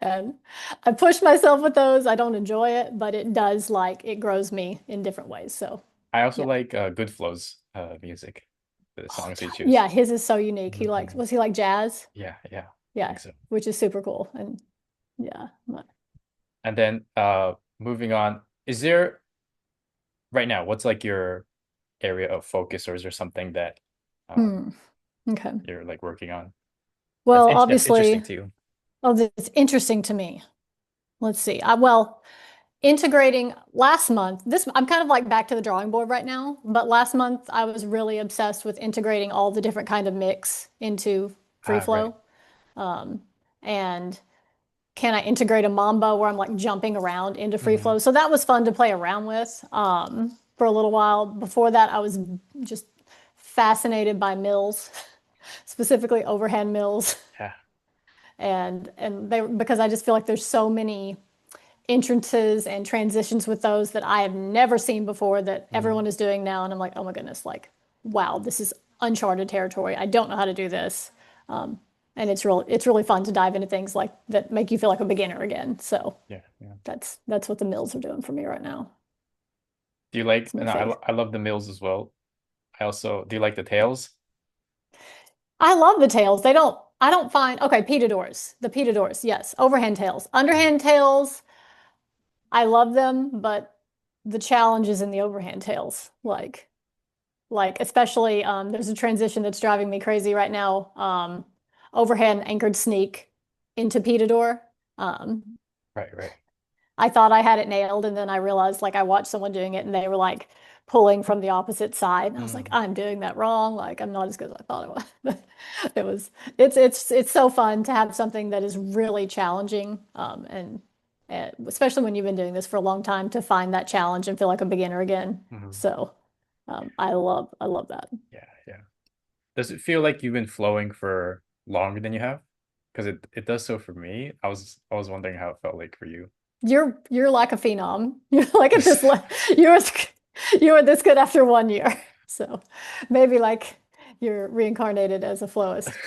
Speaker 2: And I push myself with those. I don't enjoy it, but it does like it grows me in different ways. So
Speaker 1: I also
Speaker 2: yeah.
Speaker 1: like Good Flow's music, the
Speaker 2: Oh
Speaker 1: songs he
Speaker 2: yeah.
Speaker 1: choose.
Speaker 2: Yeah, his is so unique.
Speaker 1: Hmm.
Speaker 2: Was he like jazz?
Speaker 1: Yeah, yeah, I think
Speaker 2: Yeah,
Speaker 1: so.
Speaker 2: which is super cool. And yeah.
Speaker 1: And then moving on, is there right now, what's like your area of focus, or is there something that um
Speaker 2: Hmm. Okay.
Speaker 1: you're like working on
Speaker 2: Well,
Speaker 1: that's interesting
Speaker 2: obviously,
Speaker 1: to you?
Speaker 2: oh, it's interesting to me. Let's see. Well, integrating last month, this I'm kind of like back to the drawing board right now, but last month I was really obsessed with integrating all the different kind of mix into free
Speaker 1: Ah, right.
Speaker 2: flow. Um, and can I integrate a mambo where I'm like jumping around into free
Speaker 1: Hmm.
Speaker 2: flow? So that was fun to play around with for a little while. Before that, I was just fascinated by mills, specifically overhand mills.
Speaker 1: Yeah.
Speaker 2: And they because I just feel like there's so many entrances and transitions with those that I have never seen before that
Speaker 1: Hmm.
Speaker 2: everyone is doing now. And I'm like, oh my goodness, like, wow, this is uncharted territory. I don't know how to do this. Um, and it's really fun to dive into things like that make you feel like a beginner again. So
Speaker 1: Yeah, yeah.
Speaker 2: that's what the mills are doing for me right now.
Speaker 1: Do you like,
Speaker 2: It's my
Speaker 1: no,
Speaker 2: favorite.
Speaker 1: I love the mills as well. I also, do you like the tails?
Speaker 2: I love the tails. I don't find, okay, pita doors, the pita doors, yes. Overhand tails.
Speaker 1: Mm.
Speaker 2: Underhand tails, I love them, but the challenge is in the overhand tails. Like especially there's a transition that's driving me crazy right now. Overhand anchored sneak into pitador. Um,
Speaker 1: Right, right.
Speaker 2: I thought I had it nailed, and then I realized like I watched someone doing it, and they were like pulling from the opposite side, and I was like,
Speaker 1: Mm,
Speaker 2: I'm doing that wrong. Like I'm not as good as I thought it was. It was it's so fun to have something that is really challenging, and especially when you've been doing this for a long time to find that challenge and feel like a beginner again.
Speaker 1: mhm.
Speaker 2: So I love that.
Speaker 1: Yeah, yeah. Does it feel like you've been flowing for longer than you have? Because it does so for me. I was wondering how it felt like for you.
Speaker 2: You're like a phenom. You're like at this le you're you were this good after 1 year. So maybe like you're reincarnated as a flowist.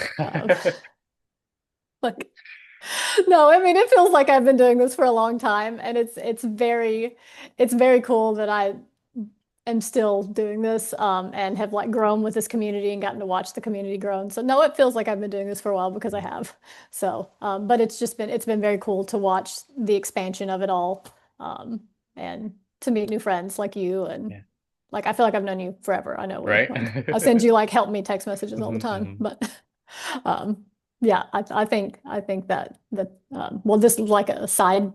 Speaker 2: Like no, I mean it feels like I've been doing this for a long time, and it's very cool that I am still doing this and have like grown with this community and gotten to watch the community grow. And so no, it feels like I've been doing this for a while because I
Speaker 1: Mhm.
Speaker 2: have. So but it's been very cool to watch the expansion of it all um, and to meet new friends like you and
Speaker 1: Yeah.
Speaker 2: like I feel like I've known you forever. I know
Speaker 1: Right?
Speaker 2: I send you like help me text messages all the
Speaker 1: Hmm,
Speaker 2: time,
Speaker 1: hmm.
Speaker 2: but um, yeah, I think that well, this is like a side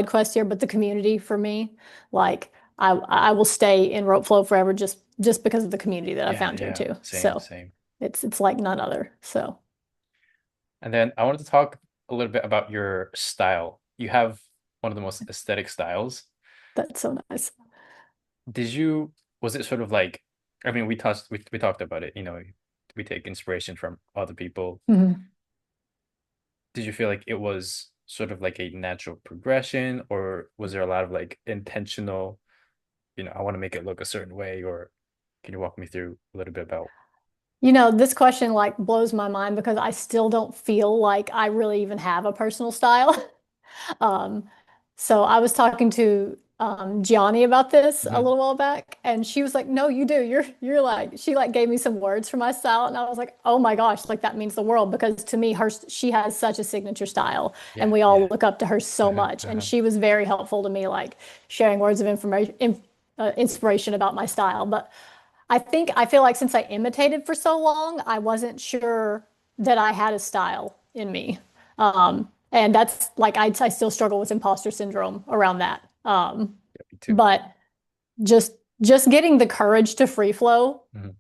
Speaker 2: quest here, but the community for me, like I will stay in Ropeflow forever just because of the community that I
Speaker 1: Yeah,
Speaker 2: found here
Speaker 1: yeah.
Speaker 2: too.
Speaker 1: Same,
Speaker 2: So
Speaker 1: same.
Speaker 2: it's like none other. So
Speaker 1: And then I wanted to talk a little bit about your style. You have one of the most aesthetic styles.
Speaker 2: that's so nice.
Speaker 1: Did you, was it sort of like, I mean, we talked about it, you know, we take inspiration from other people.
Speaker 2: Mhm.
Speaker 1: Did you feel like it was sort of like a natural progression, or was there a lot of like intentional, you know, I want to make it look a certain way, or can you walk me through a little bit about?
Speaker 2: You know, this question like blows my mind because I still don't feel like I really even have a personal style. Um, so I was talking to Gianni about this a
Speaker 1: Mhm.
Speaker 2: little while back, and she was like, "No, you do. You're like." She like gave me some words for my style, and I was like, "Oh my gosh, like that means the world." Because to me, she has such a signature style, and
Speaker 1: Yeah,
Speaker 2: we all
Speaker 1: yeah.
Speaker 2: look up to her so
Speaker 1: Uh-huh,
Speaker 2: much. And
Speaker 1: uh-huh.
Speaker 2: she was very helpful to me, like sharing words of inspiration about my style. But I feel like since I imitated for so long, I wasn't sure that I had a style in me. And that's like I still struggle with imposter syndrome around that.
Speaker 1: Yeah, me too.
Speaker 2: But just just getting the courage to free flow
Speaker 1: Mhm.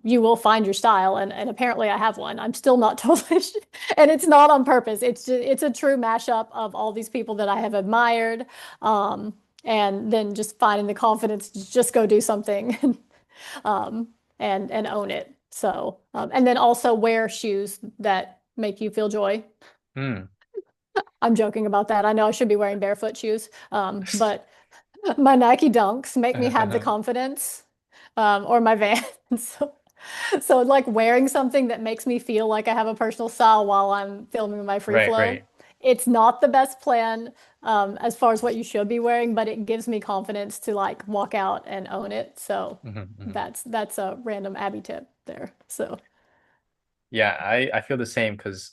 Speaker 2: you will find your style. And apparently I have one. I'm still not totally sure. And it's not on purpose. It's a true mashup of all these people that I have admired. Um, and then just finding the confidence to just go do something um, and own it. So, and then also wear shoes that make you feel joy.
Speaker 1: Hmm.
Speaker 2: I'm joking about that. I know I should be wearing barefoot shoes, but my Nike Dunks make me have the confidence, or my Vans. So like wearing something that makes me feel like I have a personal style while I'm filming my free
Speaker 1: Right,
Speaker 2: flow.
Speaker 1: right.
Speaker 2: It's not the best plan, as far as what you should be wearing, but it gives me confidence to like walk out and own it. So
Speaker 1: Hmm, hmm.
Speaker 2: that's a random Abby tip there. So
Speaker 1: Yeah, I feel the same because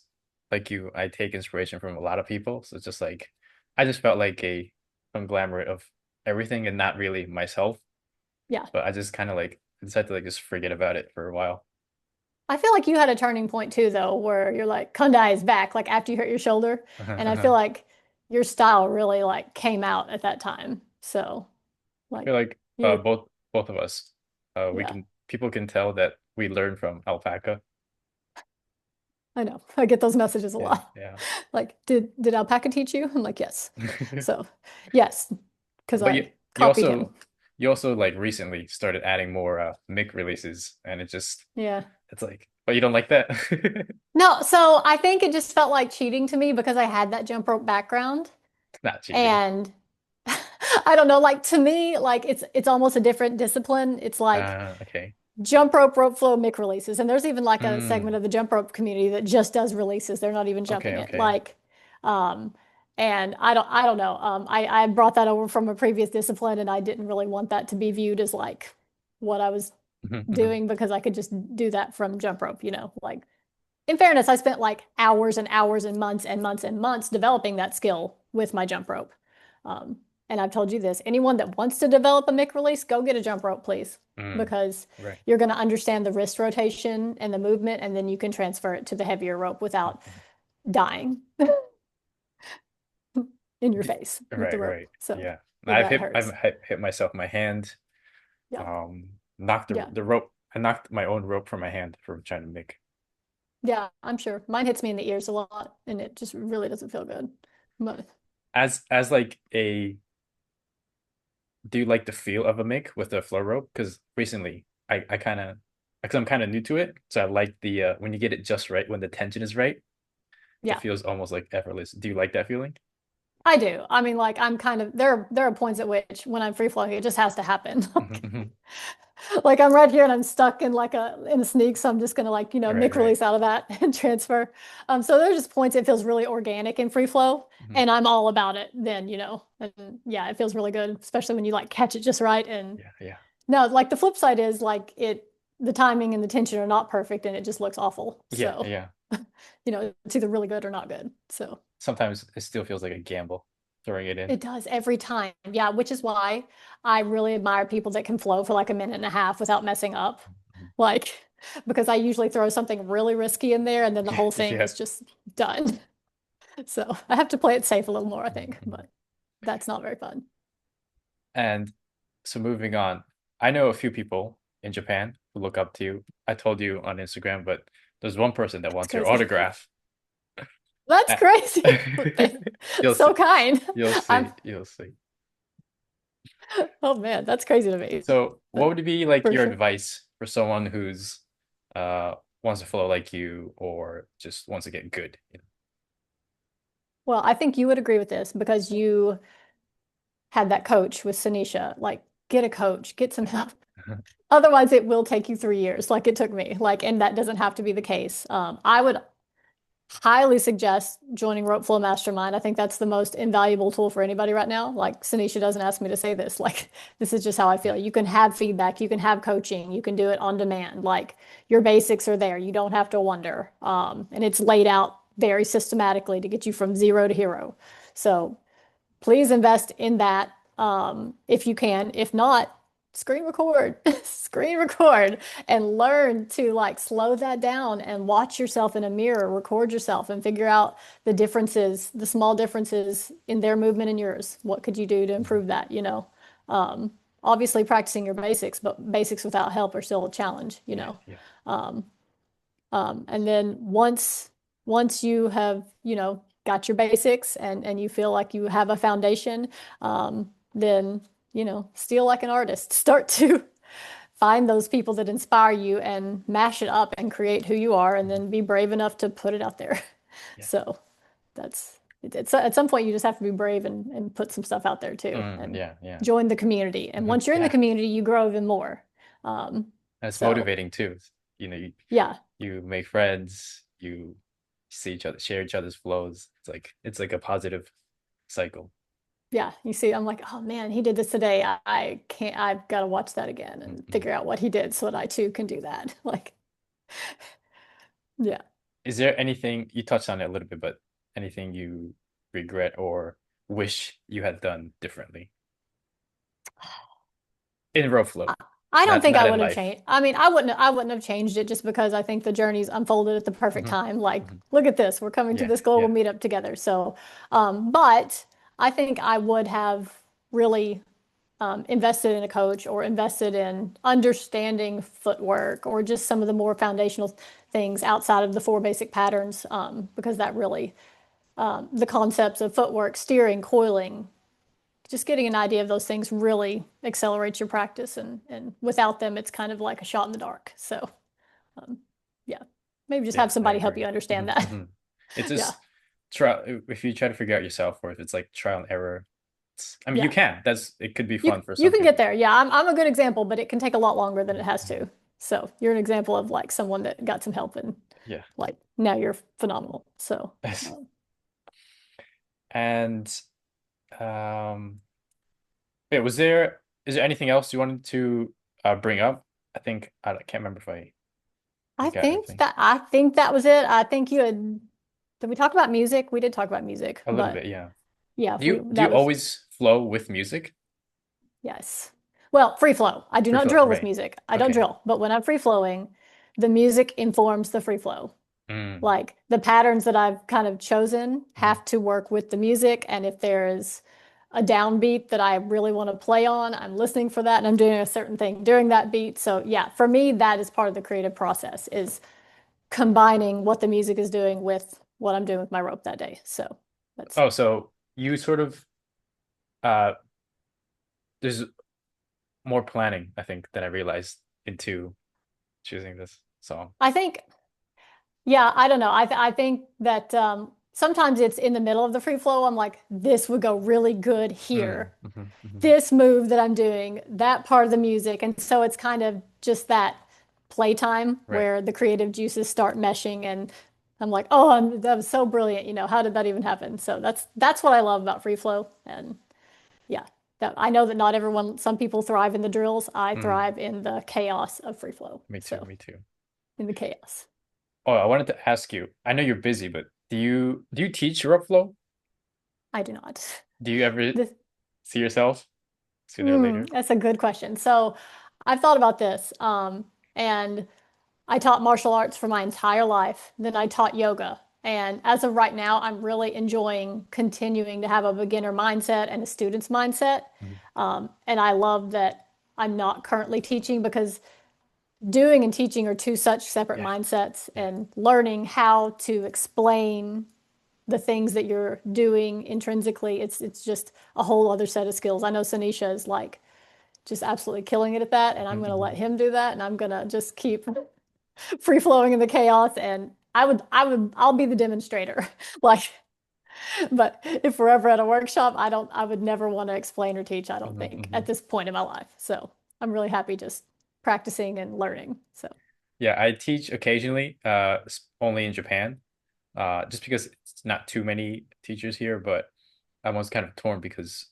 Speaker 1: like you, I take inspiration from a lot of people. So it's just like I just felt like a conglomerate of everything and not really myself.
Speaker 2: yeah,
Speaker 1: But I just kind of like decided to like just forget about it for a while.
Speaker 2: I feel like you had a turning point too, though, where you're like Kundai is back, like after you hurt your shoulder, and I feel
Speaker 1: I
Speaker 2: like your style really like came out at that time. So like
Speaker 1: feel like
Speaker 2: you,
Speaker 1: both of us, we
Speaker 2: yeah.
Speaker 1: can people can tell that we learn from alpaca.
Speaker 2: I know. I get those messages a
Speaker 1: Yeah,
Speaker 2: lot.
Speaker 1: yeah.
Speaker 2: Like, did alpaca teach you? I'm like, yes. So, yes, because
Speaker 1: But you
Speaker 2: I
Speaker 1: you
Speaker 2: copied him.
Speaker 1: also you also like recently started adding more mic releases, and
Speaker 2: Yeah.
Speaker 1: it's like, but you don't like that?
Speaker 2: No, so I think it just felt like cheating to me because I had that jump rope background,
Speaker 1: It's not cheating.
Speaker 2: and I don't know, like to me, like it's almost a different discipline. It's like
Speaker 1: Okay.
Speaker 2: jump rope, rope flow, mic releases. And there's even like a segment
Speaker 1: Mm,
Speaker 2: of the jump rope community that just does releases. They're not even
Speaker 1: okay,
Speaker 2: jumping it.
Speaker 1: okay.
Speaker 2: Um, and I don't know. I brought that over from a previous discipline and I didn't really want that to be viewed as like what I was
Speaker 1: Mhm, mhm,
Speaker 2: doing because I could just do that from jump rope, like in fairness, I spent like hours and hours and months and months and months developing that skill with my jump rope. Um, and I've told you this, anyone that wants to develop a mic release, go get a jump rope, please,
Speaker 1: mm,
Speaker 2: because
Speaker 1: right.
Speaker 2: you're going to understand the wrist rotation and the movement, and then you can transfer it to the heavier rope
Speaker 1: Mhm,
Speaker 2: without
Speaker 1: mhm.
Speaker 2: dying in your face with the
Speaker 1: Right,
Speaker 2: rope.
Speaker 1: right.
Speaker 2: So
Speaker 1: Yeah.
Speaker 2: that
Speaker 1: I've
Speaker 2: hurts.
Speaker 1: hit myself in my hand.
Speaker 2: Yeah.
Speaker 1: Knocked
Speaker 2: Yeah.
Speaker 1: the rope. I knocked my own rope from my hand from trying to make.
Speaker 2: Yeah. I'm sure mine hits me in the ears a lot and it just really doesn't feel good. But
Speaker 1: As like a do you like the feel of a mic with the flow rope? Because recently I kind of because I'm kind of new to it, so I like the when you get it just right when the tension is right, it
Speaker 2: yeah.
Speaker 1: feels almost like effortless. Do you like that feeling?
Speaker 2: I do. I mean, like I'm kind of there are points at which when I'm free flowing, it just has to happen.
Speaker 1: Mhm, mhm.
Speaker 2: Like I'm right here and I'm stuck in like a sneak, so I'm just gonna like,
Speaker 1: Right,
Speaker 2: mic
Speaker 1: right.
Speaker 2: release out of that and transfer. So there's just points it feels really organic in free flow,
Speaker 1: Mhm.
Speaker 2: and I'm all about it then. And yeah, it feels really good, especially when you like catch it just right. And
Speaker 1: Yeah, yeah.
Speaker 2: no, like the flip side is like the timing and the tension are not perfect and it just looks awful.
Speaker 1: Yeah,
Speaker 2: So,
Speaker 1: yeah.
Speaker 2: it's either really good or not good. So
Speaker 1: Sometimes it still feels like a gamble throwing it in.
Speaker 2: it does every time. Yeah, which is why I really admire people that can flow for like a minute and a half without messing up.
Speaker 1: Mhm.
Speaker 2: Like, because I usually throw something really risky in there and then the whole
Speaker 1: Yeah,
Speaker 2: thing
Speaker 1: yeah.
Speaker 2: is just done. So I have to play it safe a little more, I
Speaker 1: Mhm,
Speaker 2: think,
Speaker 1: mhm.
Speaker 2: but that's not very fun.
Speaker 1: And so moving on, I know a few people in Japan who look up to you. I told you on Instagram, but there's one person that
Speaker 2: That's
Speaker 1: wants your
Speaker 2: crazy.
Speaker 1: autograph.
Speaker 2: That's
Speaker 1: Uh,
Speaker 2: crazy.
Speaker 1: You'll see.
Speaker 2: So kind.
Speaker 1: You'll
Speaker 2: I'm,
Speaker 1: see. You'll see.
Speaker 2: oh man, that's crazy to me.
Speaker 1: So, what
Speaker 2: But
Speaker 1: would be like
Speaker 2: for
Speaker 1: your
Speaker 2: sure.
Speaker 1: advice for someone who's wants to flow like you or just wants to get good?
Speaker 2: Well, I think you would agree with this because you had that coach with Sanisha. Like, get a coach, get some help. Otherwise, it will take you 3 years, like it took me. Like, and that doesn't have to be the case. I would highly suggest joining Ropeflow Mastermind. I think that's the most invaluable tool for anybody right now. Like Sanisha doesn't ask me to say this. Like, this is just how I feel. You can have feedback, you can have coaching, you can do it on demand. Like your basics are there. You don't have to wonder. And it's laid out very systematically to get you from zero to hero. So please invest in that if you can. If not, screen record, screen record, and learn to like slow that down and watch yourself in a mirror, record yourself, and figure out the differences, the small differences in their movement and yours. What could you do to improve that? obviously practicing your basics, but basics without help are still a challenge, you
Speaker 1: Yeah,
Speaker 2: know.
Speaker 1: yeah.
Speaker 2: Um, and then once you have, got your basics and you feel like you have a foundation, then, steal like an artist. Start to find those people that inspire you and mash it up and create who you are, and
Speaker 1: Mhm.
Speaker 2: then be brave enough to put it out there.
Speaker 1: Yeah.
Speaker 2: So it's at some point you just have to be brave and put some stuff out there too, and
Speaker 1: Yeah, yeah.
Speaker 2: join the community. And once you're in the
Speaker 1: Yeah.
Speaker 2: community, you grow even more. Um,
Speaker 1: And it's
Speaker 2: so
Speaker 1: motivating too. You know,
Speaker 2: yeah,
Speaker 1: you make friends, you see each other, share each other's flows. It's like a positive cycle.
Speaker 2: yeah. You see, I'm like, oh man, he did this today. I can't. I've got to watch that again and
Speaker 1: Mhm.
Speaker 2: figure out what he did so that I too can do that. Like, yeah.
Speaker 1: Is there anything you touched on it a little bit, but anything you regret or wish you had done differently in row
Speaker 2: I
Speaker 1: flow,
Speaker 2: I don't
Speaker 1: not
Speaker 2: think I
Speaker 1: not in
Speaker 2: would have
Speaker 1: life?
Speaker 2: changed. I mean, I wouldn't have changed it just because I think the journey's unfolded at the perfect
Speaker 1: Hmm.
Speaker 2: time. Like,
Speaker 1: Hmm.
Speaker 2: look at this. We're coming to
Speaker 1: Yeah,
Speaker 2: this global
Speaker 1: yeah.
Speaker 2: meetup together. So, but I think I would have really invested in a coach or invested in understanding footwork or just some of the more foundational things outside of the four basic patterns, because that really, the concepts of footwork, steering, coiling, just getting an idea of those things really accelerates your practice. And without them, it's kind of like a shot in the dark. So, um, yeah, maybe just
Speaker 1: Yeah,
Speaker 2: have
Speaker 1: I
Speaker 2: somebody help you
Speaker 1: agree.
Speaker 2: understand
Speaker 1: Hmm.
Speaker 2: that.
Speaker 1: Hmm. It's
Speaker 2: Yeah,
Speaker 1: just try if you try to figure out yourself, or if it's like trial and error. I mean, you
Speaker 2: yeah.
Speaker 1: can. It could be
Speaker 2: You
Speaker 1: fun for
Speaker 2: you
Speaker 1: some
Speaker 2: can get
Speaker 1: people.
Speaker 2: there. Yeah, I'm a good example, but it can take a lot longer than it
Speaker 1: Mhm,
Speaker 2: has
Speaker 1: mhm.
Speaker 2: to. So you're an example of like someone that got some help and
Speaker 1: Yeah.
Speaker 2: like now you're phenomenal. So
Speaker 1: And um, wait, is there anything else you wanted to bring up? I can't remember if I forgot anything.
Speaker 2: I think that was it. I think you had did we talk about music? We did talk about music,
Speaker 1: A little
Speaker 2: but
Speaker 1: bit, yeah.
Speaker 2: yeah,
Speaker 1: Do
Speaker 2: we
Speaker 1: you do you
Speaker 2: that was
Speaker 1: always flow with music?
Speaker 2: yes. Well, free flow. I do
Speaker 1: Free
Speaker 2: not
Speaker 1: flow,
Speaker 2: drill with
Speaker 1: right?
Speaker 2: music. I don't
Speaker 1: Okay.
Speaker 2: drill, but when I'm free flowing, the music informs the free flow.
Speaker 1: Mm.
Speaker 2: Like the patterns that I've kind of chosen
Speaker 1: Hmm.
Speaker 2: have to work with the music. And if there is a downbeat that I really want to play on, I'm listening for that and I'm doing a certain thing during that beat. So yeah, for me, that is part of the creative process is combining what the music is doing with what I'm doing with my rope that day. So that's
Speaker 1: Oh, so you sort of uh there's more planning, I think, than I realized into choosing this song.
Speaker 2: I think yeah, I don't know. I think that sometimes it's in the middle of the free flow. I'm like, this would go really good
Speaker 1: Mm.
Speaker 2: here.
Speaker 1: Hmm. Hmm.
Speaker 2: This move that I'm doing, that part of the music. And so it's kind of just that playtime
Speaker 1: Right.
Speaker 2: where the creative juices start meshing and I'm like, oh, that was so brilliant. How did that even happen? So that's what I love about free flow. And yeah, that I know that not everyone, some people thrive in the drills. I
Speaker 1: Mm.
Speaker 2: thrive in the chaos of free flow.
Speaker 1: Me too,
Speaker 2: So
Speaker 1: me too.
Speaker 2: in the chaos.
Speaker 1: Oh, I wanted to ask you. I know you're busy, but do you teach Ropeflow?
Speaker 2: I do not.
Speaker 1: Do you ever
Speaker 2: This,
Speaker 1: see yourself sooner or later?
Speaker 2: that's a good question. So I've thought about this. And I taught martial arts for my entire life. Then I taught yoga. And as of right now, I'm really enjoying continuing to have a beginner mindset and a student's mindset.
Speaker 1: Mhm.
Speaker 2: And I love that I'm not currently teaching because doing and teaching are two such separate
Speaker 1: Yeah,
Speaker 2: mindsets,
Speaker 1: yeah.
Speaker 2: and learning how to explain the things that you're doing intrinsically, it's just a whole other set of skills. I know Sanisha is like just absolutely killing it at that, and I'm
Speaker 1: Mhm,
Speaker 2: going to let
Speaker 1: mhm.
Speaker 2: him do that, and I'm going to just keep free flowing in the chaos. And I'll be the demonstrator. Like, but if we're ever at a workshop, I would never want to explain or teach, I don't
Speaker 1: Mhm,
Speaker 2: think, at
Speaker 1: mhm.
Speaker 2: this point in my life. So I'm really happy just practicing and learning. So
Speaker 1: Yeah, I teach occasionally, only in Japan, just because it's not too many teachers here, but I'm always kind of torn because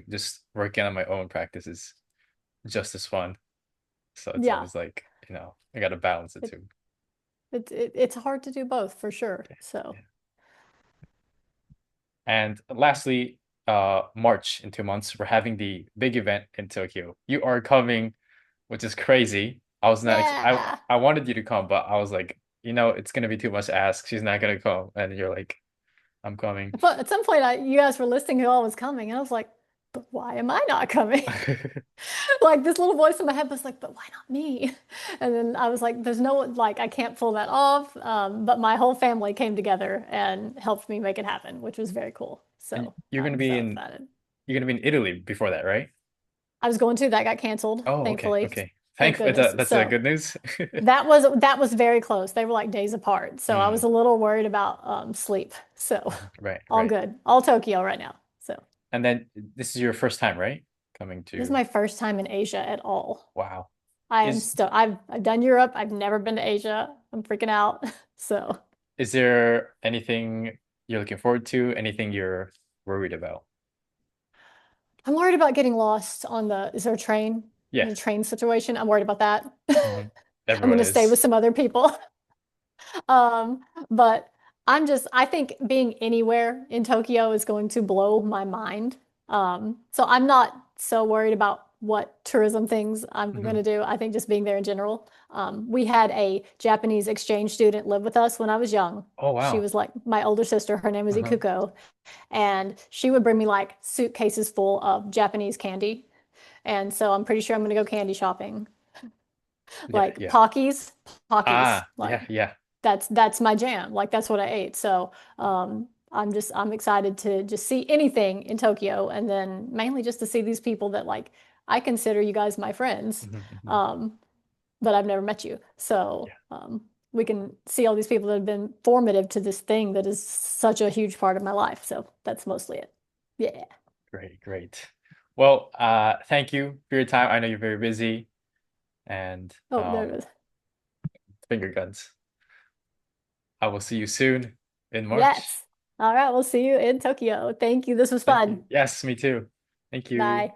Speaker 1: just working on my own practice is just as fun. So it's
Speaker 2: yeah,
Speaker 1: always like, I got to balance it
Speaker 2: it,
Speaker 1: too.
Speaker 2: it's hard to do both for sure.
Speaker 1: Yeah,
Speaker 2: So
Speaker 1: yeah. And lastly, March in 2 months, we're having the big event in Tokyo. You are coming, which is crazy. I was not, ex
Speaker 2: yeah.
Speaker 1: I wanted you to come, but I was like, it's gonna be too much to ask. She's not gonna come. And you're like, I'm coming.
Speaker 2: But at some point, you guys were listing who all was coming, and I was like, but why am I not coming? Like this little voice in my head was like, but why not me? And then I was like, there's no, like, I can't pull that off. But my whole family came together and helped me make it happen, which was very cool.
Speaker 1: And
Speaker 2: So I'm so excited.
Speaker 1: you're gonna be in Italy before that, right?
Speaker 2: I was going to, that got canceled,
Speaker 1: Oh, okay,
Speaker 2: thankfully.
Speaker 1: okay.
Speaker 2: Thank goodness.
Speaker 1: That's a
Speaker 2: So
Speaker 1: good news.
Speaker 2: that was very close. They were like days apart. So I was
Speaker 1: Mm,
Speaker 2: a little worried about sleep. So
Speaker 1: right,
Speaker 2: all
Speaker 1: right.
Speaker 2: good. All Tokyo right now. So
Speaker 1: And then this is your first time, right? Coming
Speaker 2: this is
Speaker 1: to
Speaker 2: my first time in Asia at all.
Speaker 1: wow.
Speaker 2: I am
Speaker 1: Is
Speaker 2: still I've done Europe. I've never been to Asia. I'm freaking out. So
Speaker 1: is there anything you're looking forward to? Anything you're worried about?
Speaker 2: I'm worried about getting lost on the, is there a train?
Speaker 1: Yeah.
Speaker 2: The train situation. I'm worried about that.
Speaker 1: Hmm.
Speaker 2: I'm
Speaker 1: Everyone
Speaker 2: gonna stay
Speaker 1: is.
Speaker 2: with some other people. But I think being anywhere in Tokyo is going to blow my mind. So I'm not so worried about what tourism things I'm going
Speaker 1: Hmm.
Speaker 2: to do. I think just being there in general. We had a Japanese exchange student live with us when I was young.
Speaker 1: Oh
Speaker 2: She
Speaker 1: wow.
Speaker 2: was like my older sister. Her name was
Speaker 1: Uh-huh.
Speaker 2: Ikuko, and she would bring me like suitcases full of Japanese candy. And so I'm pretty sure I'm going to go candy shopping.
Speaker 1: Yeah,
Speaker 2: Like
Speaker 1: yeah.
Speaker 2: Pockies,
Speaker 1: Ah,
Speaker 2: like
Speaker 1: yeah, yeah.
Speaker 2: that's my jam. Like that's what I ate. So I'm excited to just see anything in Tokyo, and then mainly just to see these people that like I consider you guys my friends,
Speaker 1: Hmm. Hmm.
Speaker 2: um, but I've never met you. So
Speaker 1: Yeah.
Speaker 2: we can see all these people that have been formative to this thing that is such a huge part of my life. So that's mostly it. Yeah.
Speaker 1: Great, great. Well, thank you for your time. I know you're very busy and
Speaker 2: Oh, there it is.
Speaker 1: finger guns. I will see you soon in March.
Speaker 2: Yes. All right. We'll see you in Tokyo. Thank you. This was
Speaker 1: Thank you.
Speaker 2: fun.
Speaker 1: Yes, me too. Thank you.
Speaker 2: Bye.